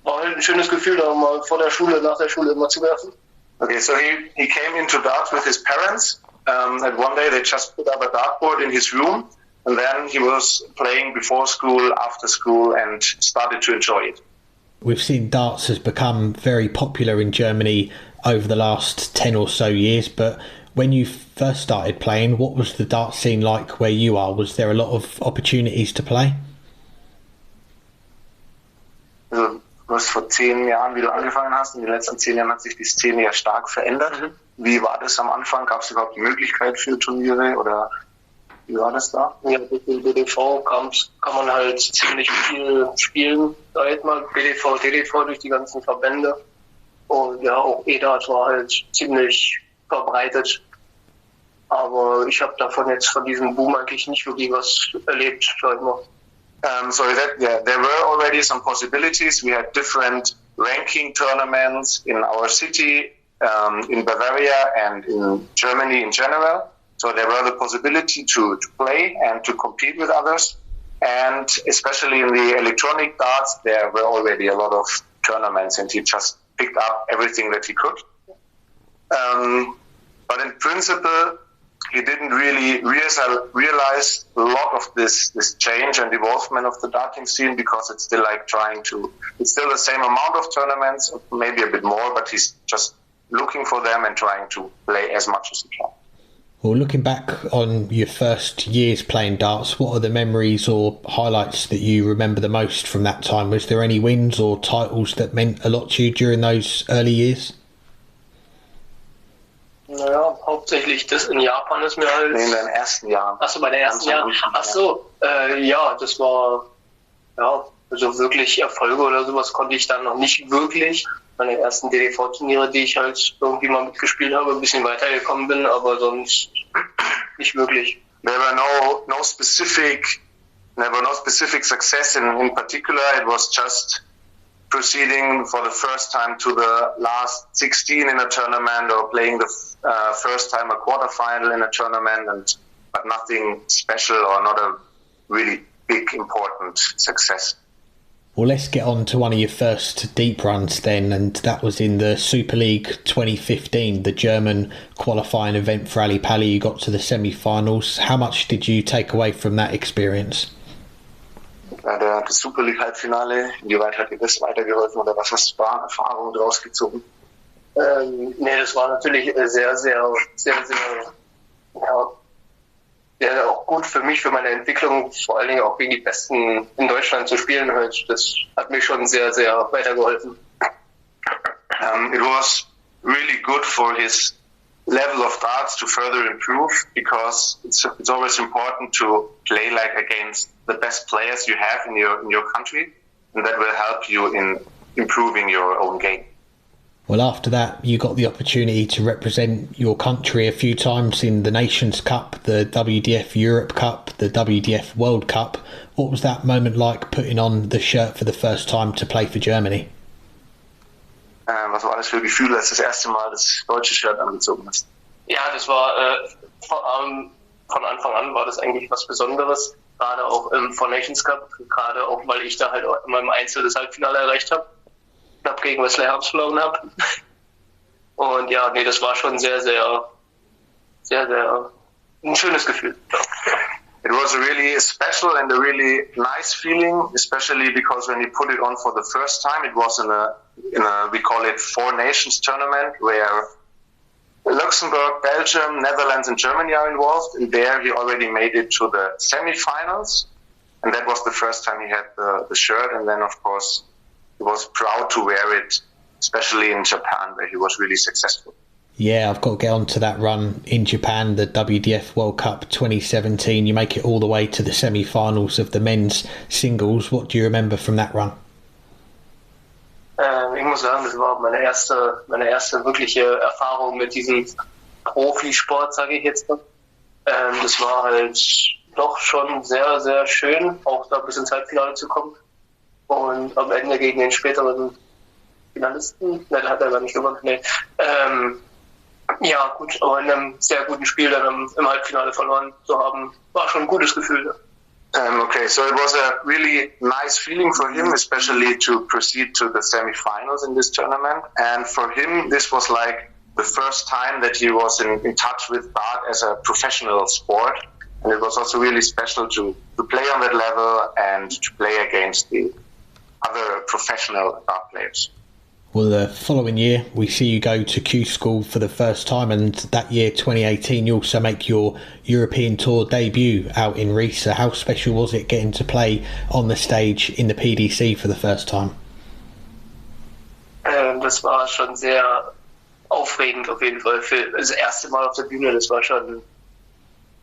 war halt ein schönes Gefühl, da mal vor der Schule, nach der Schule immer zu werfen. Okay, so he came into darts with his parents and one day they just put up a dartboard in his room and then he was playing before school, after school and started to enjoy it. We've seen darts has become very popular in Germany over the last 10 or so years, but when you first started playing, what was the dart scene like where you are? Was there a lot of opportunities to play? Also, du hast vor 10 Jahren, wie du angefangen hast, in den letzten 10 Jahren hat sich die Szene ja stark verändert. Wie war das am Anfang? Gab es überhaupt die Möglichkeit für Turniere oder wie war das da? Ja, durch den BDV kann man halt ziemlich viel spielen. Da hätte man BDV, DDV durch die ganzen Verbände. Und ja, auch E-Dart war halt ziemlich verbreitet. Aber ich habe davon jetzt von diesem Boom eigentlich nicht wirklich was erlebt, sag ich mal. So there were already some possibilities. We had different ranking tournaments in our city, in Bavaria and in Germany in general. So there were the possibility to play and to compete with others. And especially in the electronic darts, there were already a lot of tournaments and he just picked up everything that he could. But in principle, he didn't really realize a lot of this change and evolvement of the darting scene because it's still it's still the same amount of tournaments, maybe a bit more, but he's just looking for them and trying to play as much as he can. Well, looking back on your first years playing darts, what are the memories or highlights that you remember the most from that time? Was there any wins or titles that meant a lot to you during those early years? Naja, hauptsächlich das in Japan ist mir halt... Nee, in den ersten Jahren. Achso, bei den ersten Jahren. Achso, ja, das war... Ja, also wirklich Erfolge oder sowas konnte ich dann noch nicht wirklich. Meine ersten DDV-Turniere, die ich halt irgendwie mal mitgespielt habe, ein bisschen weitergekommen bin, aber sonst nicht wirklich. There were no specific success in particular. It was just proceeding for the first time to the last 16 in a tournament or playing the first time a quarterfinal in a tournament, but nothing special or not a really big important success. Well, let's get on to one of your first deep runs then, and that was in the Super League 2015, the German qualifying event for Ali Pali. You got to the semi-finals. How much did you take away from that experience? Das Super League Halbfinale, inwieweit hat dir das weitergeholfen oder was hast du für Erfahrungen daraus gezogen? Nee, das war natürlich sehr, auch gut für mich, für meine Entwicklung, vor allen Dingen auch gegen die Besten in Deutschland zu spielen. Das hat mich schon sehr, sehr weitergeholfen. It was really good for his level of darts to further improve, because it's always important to play like against the best players you have in your country, and that will help you in improving your own game. Well, after that, you got the opportunity to represent your country a few times in the Nations Cup, the WDF Europe Cup, the WDF World Cup. What was that moment like, putting on the shirt for the first time to play for Germany? Was war das für Gefühl, als das erste Mal das deutsche Shirt angezogen hast? Ja, das war von Anfang an war das eigentlich was Besonderes, gerade auch im Nations Cup, gerade auch, weil ich da halt auch in meinem Einzel das Halbfinale erreicht habe. Knapp gegen Wesley Harps verloren habe. Und ja, nee, das war schon sehr ein schönes Gefühl. It was really special and a really nice feeling, especially because when you put it on for the first time, it was in a we call it Four Nations tournament, where Luxembourg, Belgium, Netherlands and Germany are involved, and there he already made it to the semi-finals, and that was the first time he had the shirt, and then of course he was proud to wear it, especially in Japan, where he was really successful. Yeah, I've got to get on to that run in Japan, the WDF World Cup 2017. You make it all the way to the semi-finals of the men's singles. What do you remember from that run? Ich muss sagen, das war meine erste wirkliche Erfahrung mit diesem Profisport, sage ich jetzt mal. Das war halt doch schon sehr, sehr schön, auch da bis ins Halbfinale zu kommen. Und am Ende gegen den späteren Finalisten, ne, da hat er gar nicht gewonnen, nee. Ja, gut, aber in einem sehr guten Spiel dann im Halbfinale verloren zu haben, war schon ein gutes Gefühl. Okay, so it was a really nice feeling for him, especially to proceed to the semi-finals in this tournament. And for him, this was like the first time that he was in touch with dart as a professional sport. And it was also really special to play on that level and to play against the other professional dart players. Well, the following year, we see you go to Q School for the first time, and that year, 2018, you also make your European Tour debut out in Riesa. How special was it getting to play on the stage in the PDC for the first time? Das war schon sehr aufregend auf jeden Fall. Für das erste Mal auf der Bühne, das war schon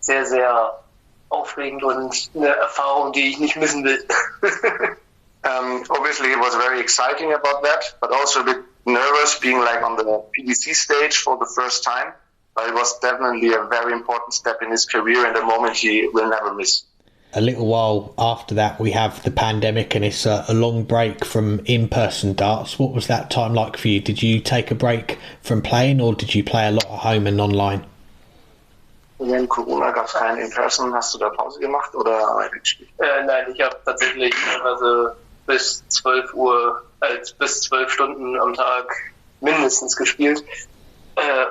sehr, sehr aufregend und eine Erfahrung, die ich nicht missen will. Obviously, he was very exciting about that, but also a bit nervous being like on the PDC stage for the first time. But it was definitely a very important step in his career and a moment he will never miss. A little while after that, we have the pandemic, and it's a long break from in-person darts. What was that time like for you? Did you take a break from playing, or did you play a lot at home and online? Während Corona gab es keinen In-Person. Hast du da Pause gemacht oder weitergespielt? Nein, ich habe tatsächlich bis 12 Stunden am Tag mindestens gespielt.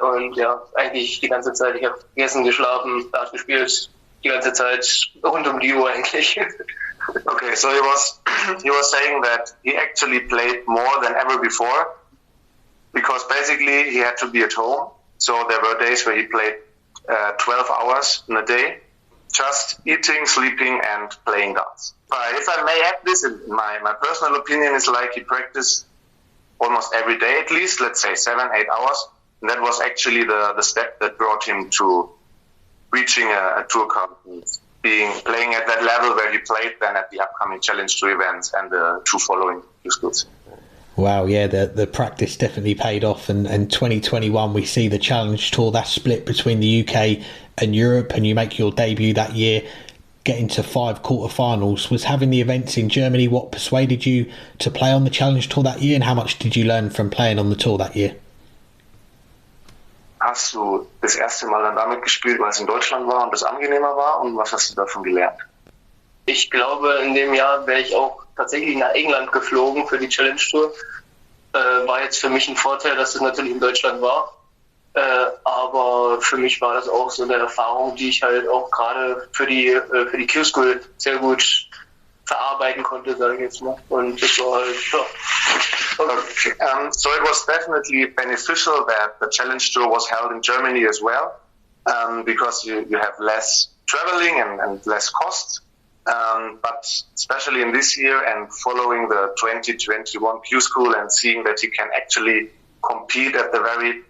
Und ja, eigentlich die ganze Zeit. Ich habe gegessen, geschlafen, Dart gespielt, die ganze Zeit rund um die Uhr eigentlich. Okay, so he was saying that he actually played more than ever before, because basically he had to be at home. So there were days where he played 12 hours in a day, just eating, sleeping and playing darts. If I may add this, in my personal opinion is like he practiced almost every day at least, let's say 7-8 hours. And that was actually the step that brought him to reaching a tour cup, playing at that level where he played then at the upcoming Challenge 2 events and the 2 following schools. Wow, yeah, the practice definitely paid off, and 2021 we see the Challenge Tour, that's split between the UK and Europe, and you make your debut that year, getting to 5 quarterfinals. Was having the events in Germany what persuaded you to play on the Challenge Tour that year, and how much did you learn from playing on the tour that year? Hast du das erste Mal dann damit gespielt, weil es in Deutschland war und es angenehmer war, und was hast du davon gelernt? Ich glaube, in dem Jahr wäre ich auch tatsächlich nach England geflogen für die Challenge Tour. War jetzt für mich ein Vorteil, dass es natürlich in Deutschland war. Aber für mich war das auch so eine Erfahrung, die ich halt auch gerade für die Q-School sehr gut verarbeiten konnte, sage ich jetzt mal. Und das war halt, Okay. So it was definitely beneficial that the Challenge Tour was held in Germany as well, because you have less traveling and less costs. But especially in this year and following the 2021 Q School and seeing that he can actually compete at the very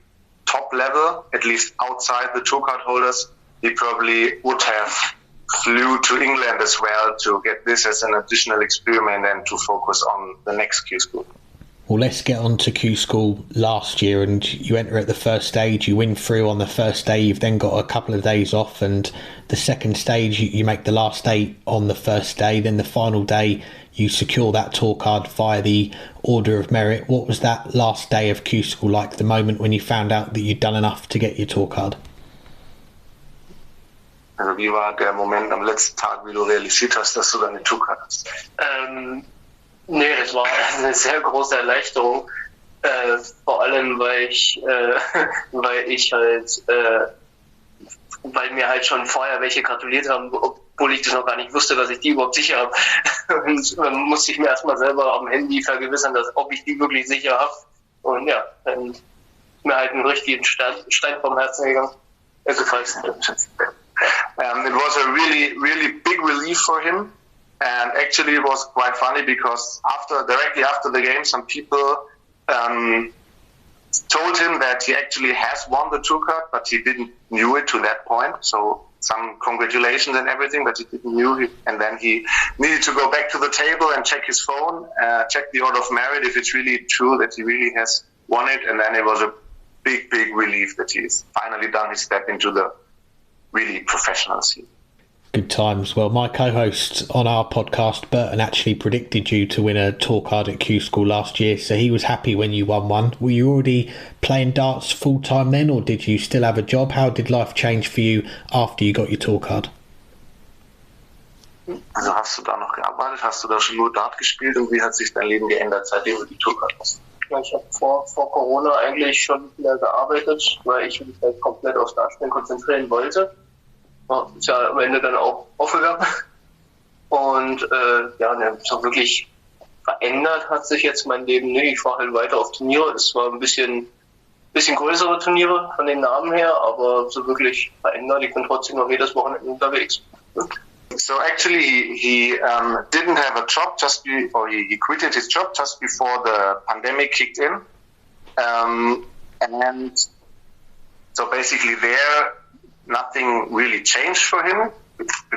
top level, at least outside the tour card holders, he probably would have flew to England as well to get this as an additional experiment and to focus on the next Q School. Well, let's get on to Q School last year, and you enter at the first stage, you win through on the first day, you've then got a couple of days off, and the second stage you make the last 8 on the first day, then the final day you secure that tour card via the Order of Merit. What was that last day of Q School like, the moment when you found out that you'd done enough to get your tour card? Also wie war der Moment am letzten Tag, wie du realisiert hast, dass du deine Tourcard hast? Nee, das war eine sehr große Erleichterung. Vor allem, weil mir halt schon vorher welche gratuliert haben, obwohl ich das noch gar nicht wusste, dass ich die überhaupt sicher habe. Und dann musste ich mir erstmal selber am Handy vergewissern, ob ich die wirklich sicher habe. Und ja, dann ist mir halt einen richtigen Stein vom Herzen gegangen. Gefallen. It was a really, really big relief for him. And actually it was quite funny because directly after the game, some people told him that he actually has won the tour card, but he didn't knew it to that point. So some congratulations and everything, but he didn't knew it. And then he needed to go back to the table and check his phone, check the Order of Merit if it's really true that he really has won it. And then it was a big, big relief that he's finally done his step into the really professional scene. Good times. Well, my co-host on our podcast, Burton, actually predicted you to win a tour card at Q School last year, so he was happy when you won one. Were you already playing darts full time then, or did you still have a job? How did life change for you after you got your tour card? Also hast du da noch gearbeitet? Hast du da schon nur Dart gespielt und wie hat sich dein Leben geändert, seitdem du die Tour card hast? Ja, ich habe vor Corona eigentlich schon wieder gearbeitet, weil ich mich halt komplett aufs Dartspielen konzentrieren wollte. Ist ja am Ende dann auch aufgegangen. Und so wirklich verändert hat sich jetzt mein Leben nicht. Ich fahre halt weiter auf Turniere. Es war ein bisschen größere Turniere von den Namen her, aber so wirklich verändert. Ich bin trotzdem noch jedes Wochenende unterwegs. So actually he didn't have a job he quitted his job just before the pandemic kicked in. And so basically nothing really changed for him.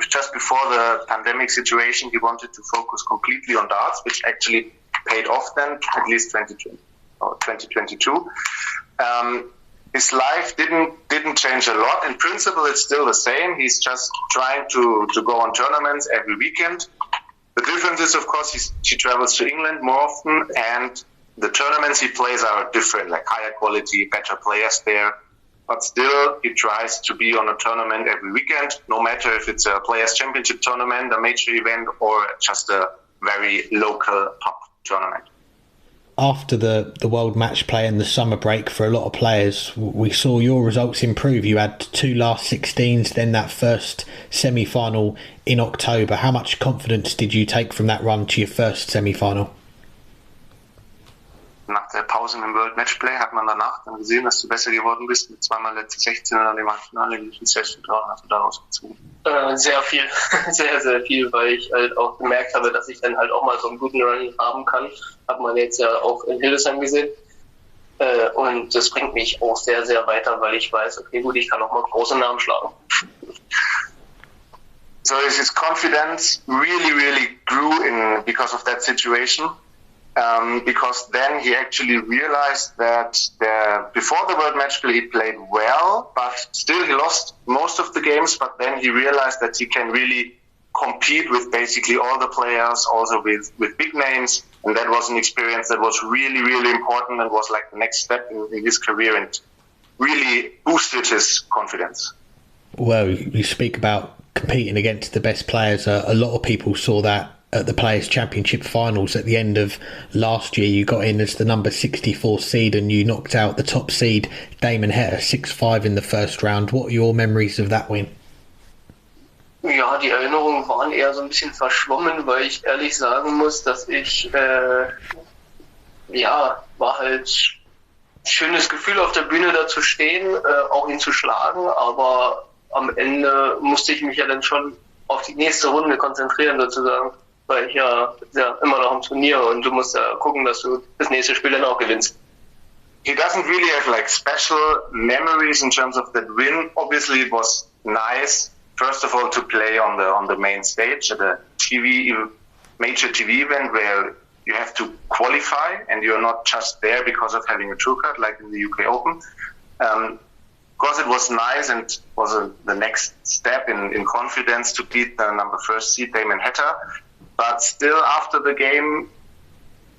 Just before the pandemic situation, he wanted to focus completely on darts, which actually paid off then, at least 2020 or 2022. His life didn't change a lot. In principle, it's still the same. He's just trying to go on tournaments every weekend. The difference is, of course, he travels to England more often, and the tournaments he plays are different, like higher quality, better players there. But still, he tries to be on a tournament every weekend, no matter if it's a Players' Championship tournament, a major event, or just a very local pub tournament. After the World Match Play and the summer break for a lot of players, we saw your results improve. You had 2 last 16s, then that first semi-final in October. How much confidence did you take from that run to your first semi-final? Nach der Pause im World Matchplay hat man danach dann gesehen, dass du besser geworden bist mit 2-mal letzte 16 und dann im Halbfinale gegen Session hast du daraus gezogen. Sehr viel, sehr, sehr viel, weil ich halt auch gemerkt habe, dass ich dann halt auch mal so einen guten Run haben kann. Hat man jetzt ja auch in Hildesheim gesehen. Und das bringt mich auch sehr, sehr weiter, weil ich weiß, okay, gut, ich kann auch mal große Namen schlagen. So his confidence really, really grew because of that situation. Because then he actually realized that before the World Match Play he played well, but still he lost most of the games. But then he realized that he can really compete with basically all the players, also with big names. And that was an experience that was really, really important and was like the next step in his career and really boosted his confidence. Well, you speak about competing against the best players. A lot of people saw that at the Players' Championship finals at the end of last year. You got in as the number 64 seed and you knocked out the top seed Damon Hetter 6-5 in the first round. What are your memories of that win? Ja, die Erinnerungen waren eher so ein bisschen verschwommen, weil ich ehrlich sagen muss, dass ich, war halt ein schönes Gefühl auf der Bühne da zu stehen, auch ihn zu schlagen, aber am Ende musste ich mich ja dann schon auf die nächste Runde konzentrieren sozusagen, weil ich ja immer noch im Turnier und du musst ja gucken, dass du das nächste Spiel dann auch gewinnst. He doesn't really have like special memories in terms of that win. Obviously it was nice, first of all, to play on the main stage at a major TV event where you have to qualify and you're not just there because of having a tour card like in the UK Open. Of course, it was nice and was the next step in confidence to beat the number first seed Damon Hetter. But still, after the game,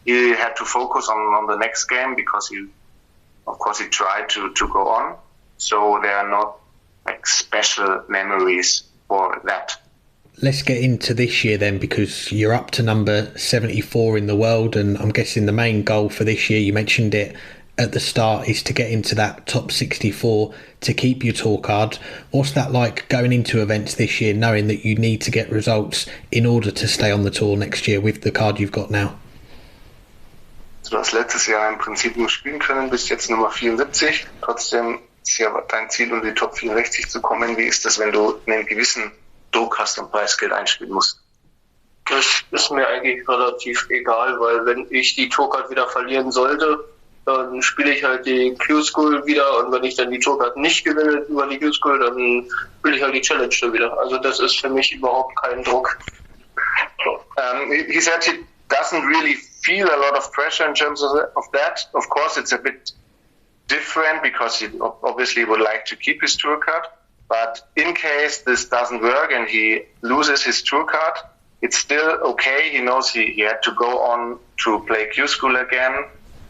he had to focus on the next game because he tried to go on. So there are not like special memories for that. Let's get into this year then, because you're up to number 74 in the world, and I'm guessing the main goal for this year, you mentioned it at the start, is to get into that top 64 to keep your tour card. What's that like going into events this year, knowing that you need to get results in order to stay on the tour next year with the card you've got now? Du hast letztes Jahr im Prinzip nur spielen können, bist jetzt Nummer 74. Trotzdem ist ja dein Ziel, um die Top 64 zu kommen. Wie ist das, wenn du einen gewissen Druck hast und Preisgeld einspielen musst? Das ist mir eigentlich relativ egal, weil wenn ich die Tourcard wieder verlieren sollte, dann spiele ich halt die Q-School wieder, und wenn ich dann die Tourcard nicht gewinne über die Q-School, dann spiele ich halt die Challenge wieder. Also das ist für mich überhaupt kein Druck. He said he doesn't really feel a lot of pressure in terms of that. Of course, it's a bit different because he obviously would like to keep his tour card. But in case this doesn't work and he loses his tour card, it's still okay. He knows he had to go on to play Q-School again.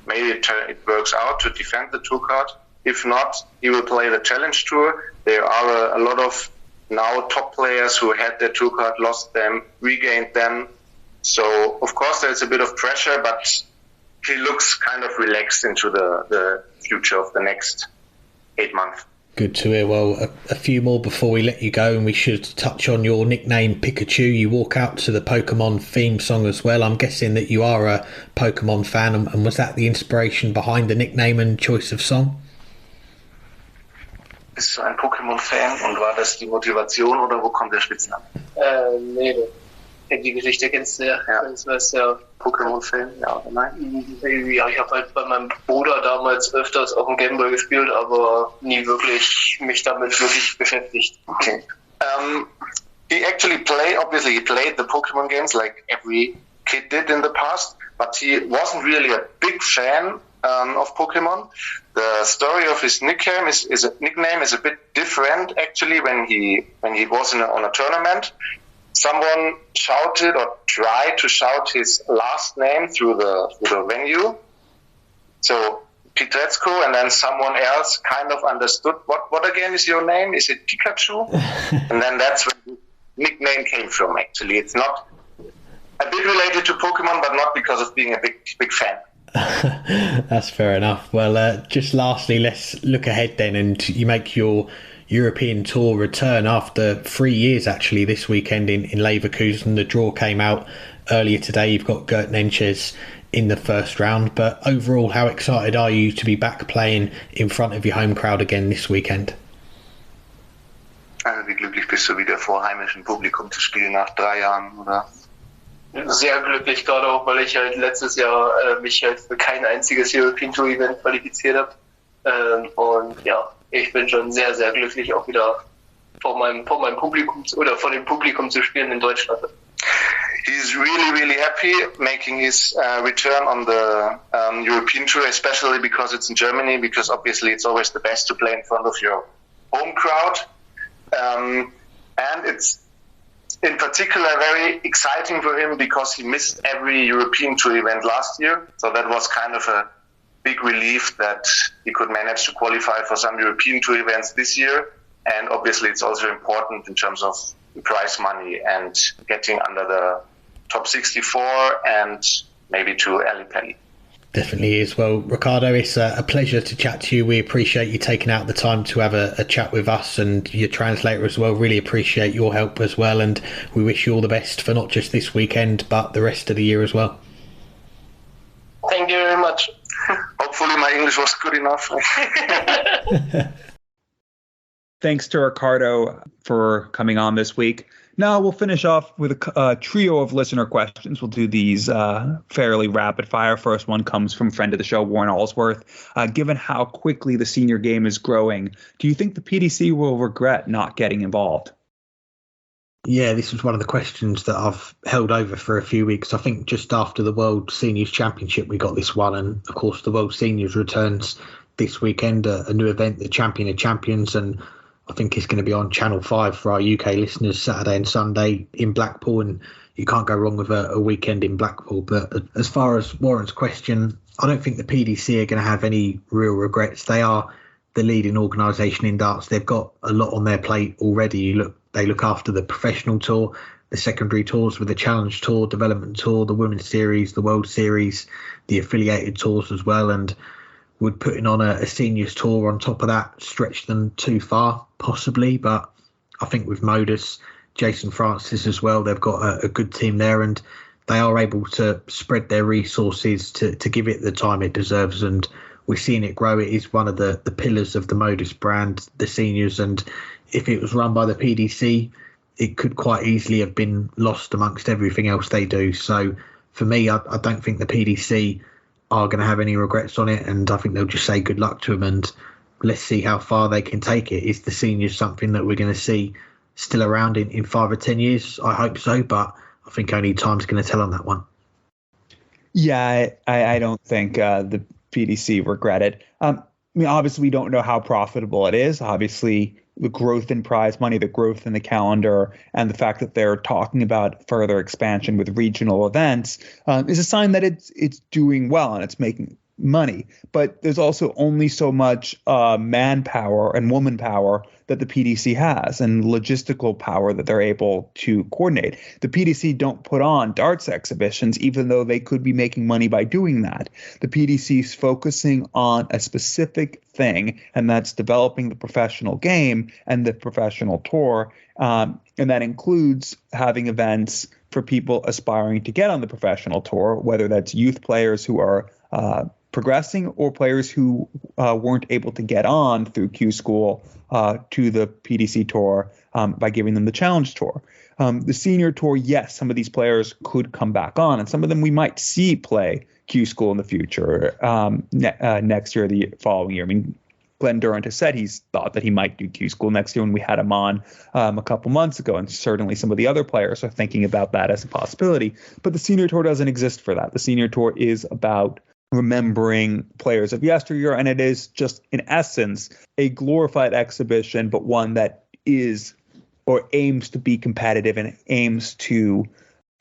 Maybe it works out to defend the tour card. If not, he will play the Challenge Tour. There are a lot of now top players who had their tour card, lost them, regained them. So, of course, there's a bit of pressure, but he looks kind of relaxed into the future of the next 8 months. Good to hear. Well, a few more before we let you go, and we should touch on your nickname Pikachu. You walk out to the Pokemon theme song as well. I'm guessing that you are a Pokemon fan, and was that the inspiration behind the nickname and choice of song? Bist du ein Pokémon-Fan und war das die Motivation oder wo kommt der Spitzname? Nee, die Geschichte kennst du ja. Das ist ja Pokémon-Fan, ja oder nein? Ja, ich habe halt bei meinem Bruder damals öfters auf dem Gameboy gespielt, aber nie wirklich mich damit wirklich beschäftigt. Okay. He actually played the Pokemon games like every kid did in the past, but he wasn't really a big fan of Pokemon. The story of his nickname is a bit different actually. When he was on a tournament, someone shouted or tried to shout his last name through the venue. So Pietreczko, and then someone else kind of understood what again is your name? Is it Pikachu? And then that's where the nickname came from. Actually, it's not a bit related to Pokemon, but not because of being a big fan. That's fair enough. Well, just lastly, let's look ahead then, and you make your European Tour return after 3 years actually this weekend in Leverkusen. The draw came out earlier today. You've got Gert Nenches in the first round, but overall, how excited are you to be back playing in front of your home crowd again this weekend? Wie glücklich bist du, wieder vor heimischem Publikum zu spielen nach 3 Jahren, oder? Sehr glücklich, gerade auch, weil ich halt letztes Jahr mich halt für kein einziges European Tour Event qualifiziert habe. Und ja, ich bin schon sehr, sehr glücklich, auch wieder vor meinem Publikum oder vor dem Publikum zu spielen in Deutschland. He's really, really happy making his return on the European Tour, especially because it's in Germany, because obviously it's always the best to play in front of your home crowd. And it's in particular very exciting for him because he missed every European Tour event last year. So that was kind of a big relief that he could manage to qualify for some European Tour events this year. And obviously it's also important in terms of prize money and getting under top 64 and maybe to Ali Penny. Definitely is. Well, Ricardo, it's a pleasure to chat to you. We appreciate you taking out the time to have a chat with us, and your translator as well. Really appreciate your help as well, and we wish you all the best for not just this weekend but the rest of the year as well. Thank you very much. Hopefully my English was good enough. Thanks to Ricardo for coming on this week. Now we'll finish off with a trio of listener questions. We'll do these fairly rapid fire. First one comes from friend of the show, Warren Allsworth. Given how quickly the senior game is growing, do you think the PDC will regret not getting involved? Yeah, this was one of the questions that I've held over for a few weeks. I think just after the World Seniors Championship, we got this one. And of course, the World Seniors returns this weekend, a new event, the Champion of Champions. And I think it's going to be on Channel 5 for our UK listeners Saturday and Sunday in Blackpool, and you can't go wrong with a weekend in Blackpool. But as far as Warren's question, I don't think the PDC are going to have any real regrets. They are the leading organisation in darts. They've got a lot on their plate already. They look after the professional tour, the secondary tours with the Challenge Tour, Development Tour, the Women's Series, the World Series, the affiliated tours as well, and would putting on a seniors tour on top of that stretch them too far, possibly. But I think with Modus, Jason Francis as well, they've got a good team there, and they are able to spread their resources to give it the time it deserves. And we're seeing it grow. It is one of the pillars of the Modus brand, the seniors. And if it was run by the PDC, it could quite easily have been lost amongst everything else they do. So for me, I don't think the PDC are going to have any regrets on it, and I think they'll just say good luck to them, and let's see how far they can take it. Is the seniors something that we're going to see still around in 5 or 10 years? I hope so, but I think only time's going to tell on that one. Yeah, I don't think the PDC regret it. I mean, obviously, we don't know how profitable it is. Obviously, the growth in prize money, the growth in the calendar, and the fact that they're talking about further expansion with regional events is a sign that it's doing well and it's making money. But there's also only so much manpower and woman power that the PDC has, and logistical power that they're able to coordinate. The PDC don't put on darts exhibitions, even though they could be making money by doing that. The PDC is focusing on a specific thing, and that's developing the professional game and the professional tour. And that includes having events for people aspiring to get on the professional tour, whether that's youth players who are progressing or players who weren't able to get on through Q School to the PDC Tour by giving them the Challenge Tour. The Senior Tour, yes, some of these players could come back on, and some of them we might see play Q School in the future, next year or the following year. I mean, Glenn Durant has said he's thought that he might do Q School next year when we had him on a couple months ago, and certainly some of the other players are thinking about that as a possibility. But the Senior Tour doesn't exist for that. The Senior Tour is about remembering players of yesteryear, and it is just, in essence, a glorified exhibition, but one that is or aims to be competitive and aims to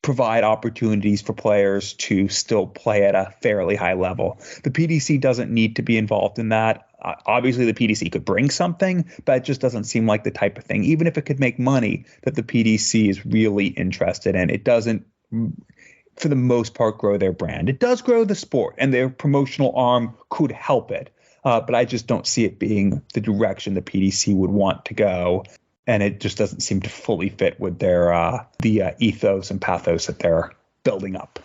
provide opportunities for players to still play at a fairly high level. The PDC doesn't need to be involved in that. Obviously, the PDC could bring something, but it just doesn't seem like the type of thing, even if it could make money, that the PDC is really interested in. It doesn't, for the most part, grow their brand. It does grow the sport, and their promotional arm could help it. But I just don't see it being the direction the PDC would want to go. And it just doesn't seem to fully fit with their the ethos and pathos that they're building up.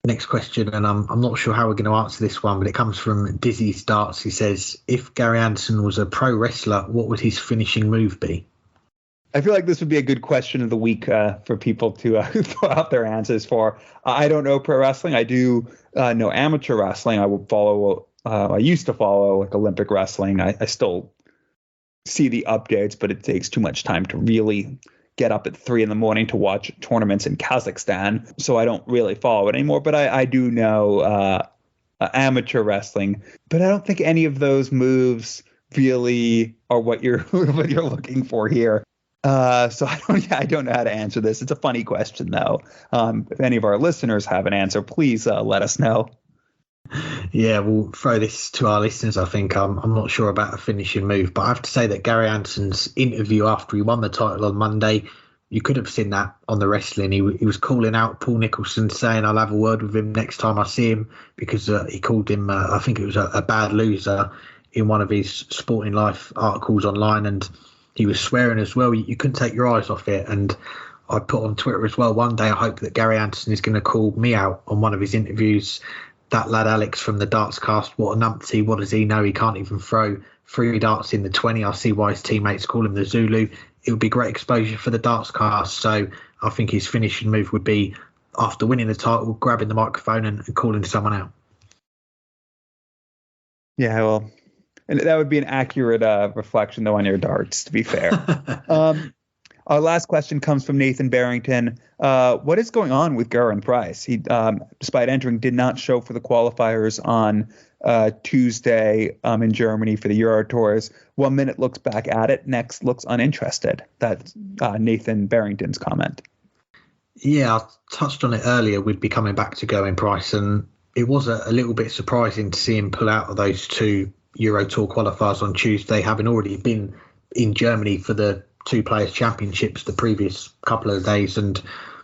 Next question, and I'm not sure how we're going to answer this one, but it comes from Dizzy's Darts. He says, if Gary Anderson was a pro wrestler, what would his finishing move be? I feel like this would be a good question of the week for people to throw out their answers for. I don't know pro wrestling. I do know amateur wrestling. I would follow. I used to follow like Olympic wrestling. I still see the updates, but it takes too much time to really get up at 3 a.m. to watch tournaments in Kazakhstan. So I don't really follow it anymore. But I do know amateur wrestling. But I don't think any of those moves really are what you're looking for here. So I don't know how to answer this. It's a funny question, though. If any of our listeners have an answer, please let us know. Yeah, we'll throw this to our listeners. I think I'm not sure about a finishing move, but I have to say that Gary Anderson's interview after he won the title on Monday you could have seen that on the wrestling. He was calling out Paul Nicholson, saying I'll have a word with him next time I see him, because he called him, I think it was a bad loser in one of his Sporting Life articles online, and he was swearing as well. You couldn't take your eyes off it. And I put on Twitter as well, one day I hope that Gary Anderson is going to call me out on one of his interviews. That lad Alex from the Dartscast, what a numpty, what does he know? He can't even throw 3 darts in the 20. I see why his teammates call him the Zulu. It would be great exposure for the Dartscast. So I think his finishing move would be, after winning the title, grabbing the microphone and calling someone out. Yeah, well, and that would be an accurate reflection, though, on your darts, to be fair. Our last question comes from Nathan Barrington. What is going on with Gerwyn Price? He, despite entering, did not show for the qualifiers on Tuesday in Germany for the Euro Tours. 1 minute looks back at it, next looks uninterested. That's Nathan Barrington's comment. Yeah, I touched on it earlier. We'd be coming back to Gerwyn Price, and it was a little bit surprising to see him pull out of those 2 Euro Tour qualifiers on Tuesday, having already been in Germany for the 2 Players' Championships the previous couple of days. And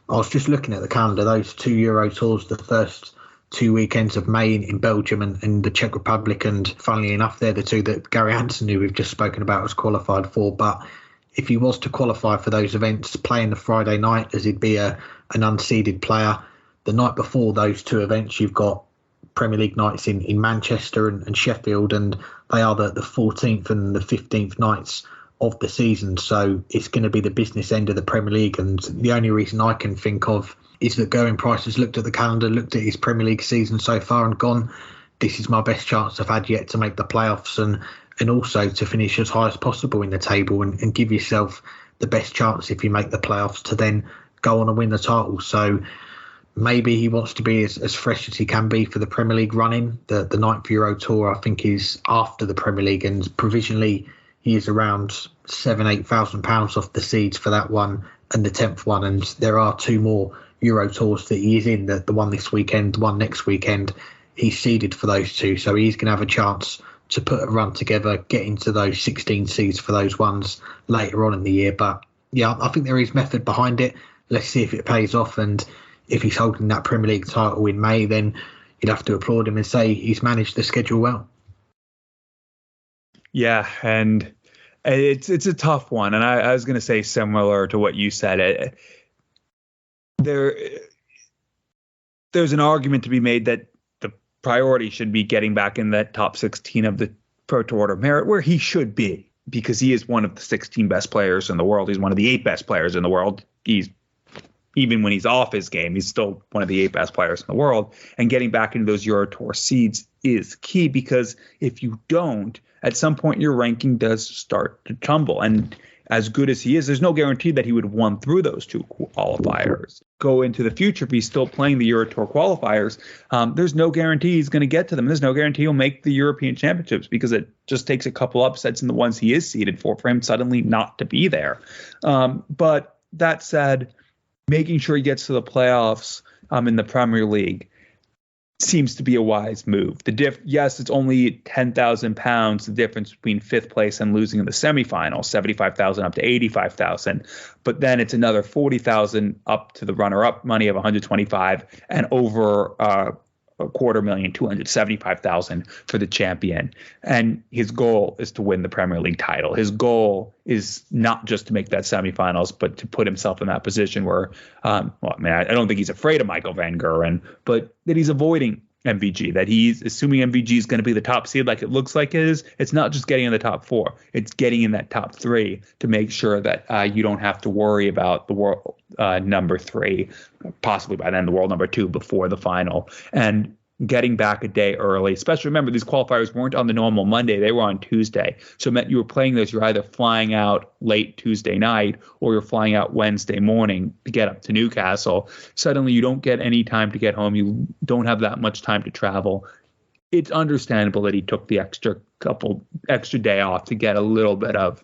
I was just looking at the calendar, those 2 Euro Tours, the first 2 weekends of May in Belgium and the Czech Republic, and funnily enough, they're the 2 that Gary Anderson, who we've just spoken about, was qualified for. But if he was to qualify for those events, playing the Friday night as he'd be an unseeded player, the night before those 2 events, you've got Premier League nights in Manchester and Sheffield, and they are the 14th and the 15th nights of the season. So it's going to be the business end of the Premier League, and the only reason I can think of is that Gerwyn Price has looked at the calendar, looked at his Premier League season so far and gone, this is my best chance I've had yet to make the playoffs, and also to finish as high as possible in the table, and give yourself the best chance if you make the playoffs to then go on and win the title. So maybe he wants to be as fresh as he can be for the Premier League running. The 9th Euro Tour, I think, is after the Premier League, and provisionally he is around £7,000-8,000 off the seeds for that one and the 10th one. And there are 2 more Euro Tours that he is in, the one this weekend, one next weekend. He's seeded for those 2, so he's going to have a chance to put a run together, get into those 16 seeds for those ones later on in the year. But yeah, I think there is method behind it. Let's see if it pays off, and if he's holding that Premier League title in May, then you'd have to applaud him and say he's managed the schedule well. Yeah, and it's a tough one, and I was going to say similar to what you said. There's an argument to be made that the priority should be getting back in that top 16 of the Pro Tour Order of Merit, where he should be, because he is one of the 16 best players in the world. He's one of the 8 best players in the world. Even when he's off his game, he's still one of the 8 best players in the world. And getting back into those Euro Tour seeds is key, because if you don't, at some point your ranking does start to tumble. And as good as he is, there's no guarantee that he would have won through those 2 qualifiers. Go into the future, if he's still playing the Euro Tour qualifiers, there's no guarantee he's going to get to them. There's no guarantee he'll make the European Championships, because it just takes a couple upsets in the ones he is seeded for him suddenly not to be there. But that said, making sure he gets to the playoffs in the Premier League seems to be a wise move. Yes, it's only £10,000, the difference between 5th place and losing in the semifinal, 75,000 up to 85,000. But then it's another 40,000 up to the runner-up money of 125, and over $250,000, 275,000 for the champion. And his goal is to win the Premier League title. His goal is not just to make that semifinals, but to put himself in that position where, I don't think he's afraid of Michael van Gerwen, but that he's avoiding MVG, that he's assuming MVG is going to be the top seed like it looks like it is. It's not just getting in the top 4. It's getting in that top 3 to make sure that you don't have to worry about the world number 3, possibly by then the world number 2 before the final. And getting back a day early, especially remember these qualifiers weren't on the normal Monday, they were on Tuesday. So it meant you were playing those, you're either flying out late Tuesday night or you're flying out Wednesday morning to get up to Newcastle. Suddenly you don't get any time to get home. You don't have that much time to travel. It's understandable that he took the extra day off to get a little bit of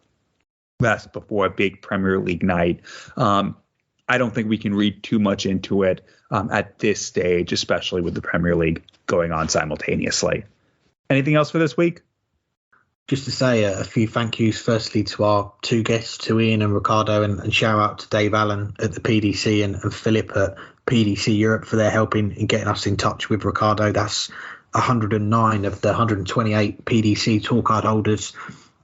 rest before a big Premier League night. I don't think we can read too much into it at this stage, especially with the Premier League going on simultaneously. Anything else for this week? Just to say a few thank yous, firstly to our two guests, to Ian and Ricardo, and shout out to Dave Allen at the PDC and Philip at PDC Europe for their help in getting us in touch with Ricardo. That's 109 of the 128 PDC tour card holders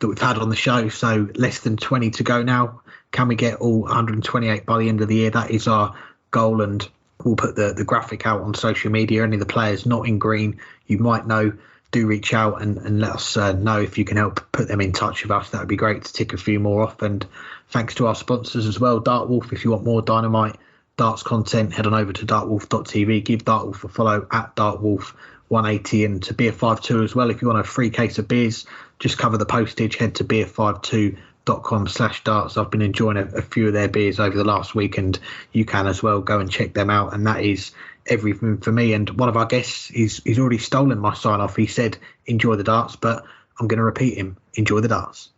that we've had on the show, so less than 20 to go now. Can we get all 128 by the end of the year? That is our goal, and we'll put the graphic out on social media. Any of the players not in green you might know, do reach out and let us know if you can help put them in touch with us. That would be great to tick a few more off. And thanks to our sponsors as well, Dartwolf. If you want more Dynamite darts content, head on over to dartwolf.tv. Give Dartwolf a follow at Dartwolf180, and to Beer 52 as well. If you want a free case of beers, just cover the postage, head to beer52.com/darts. I've been enjoying a few of their beers over the last week, and you can as well. Go and check them out. And that is everything for me. And one of our guests, he's already stolen my sign off. He said enjoy the darts, but I'm going to repeat him: enjoy the darts.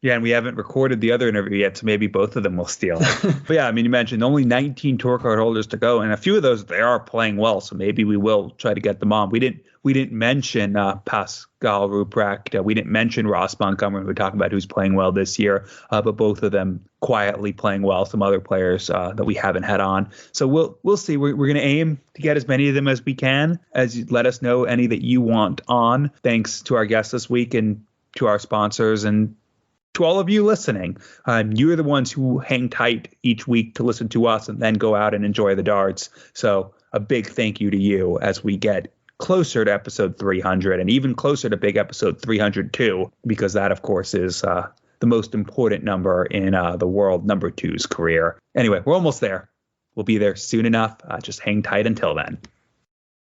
Yeah, and we haven't recorded the other interview yet, so maybe both of them will steal it. But yeah, I mean, you mentioned only 19 tour card holders to go, and a few of those, they are playing well, so maybe we will try to get them on. We didn't mention Pascal Ruprecht. We didn't mention Ross Montgomery. We're talking about who's playing well this year, but both of them quietly playing well. Some other players that we haven't had on. So we'll see. We're going to aim to get as many of them as we can. As you let us know any that you want on. Thanks to our guests this week and to our sponsors and to all of you listening. You're the ones who hang tight each week to listen to us and then go out and enjoy the darts. So a big thank you to you as we get closer to episode 300 and even closer to big episode 302, because that, of course, is the most important number in the world number two's career. Anyway, we're almost there. We'll be there soon enough. Just hang tight until then.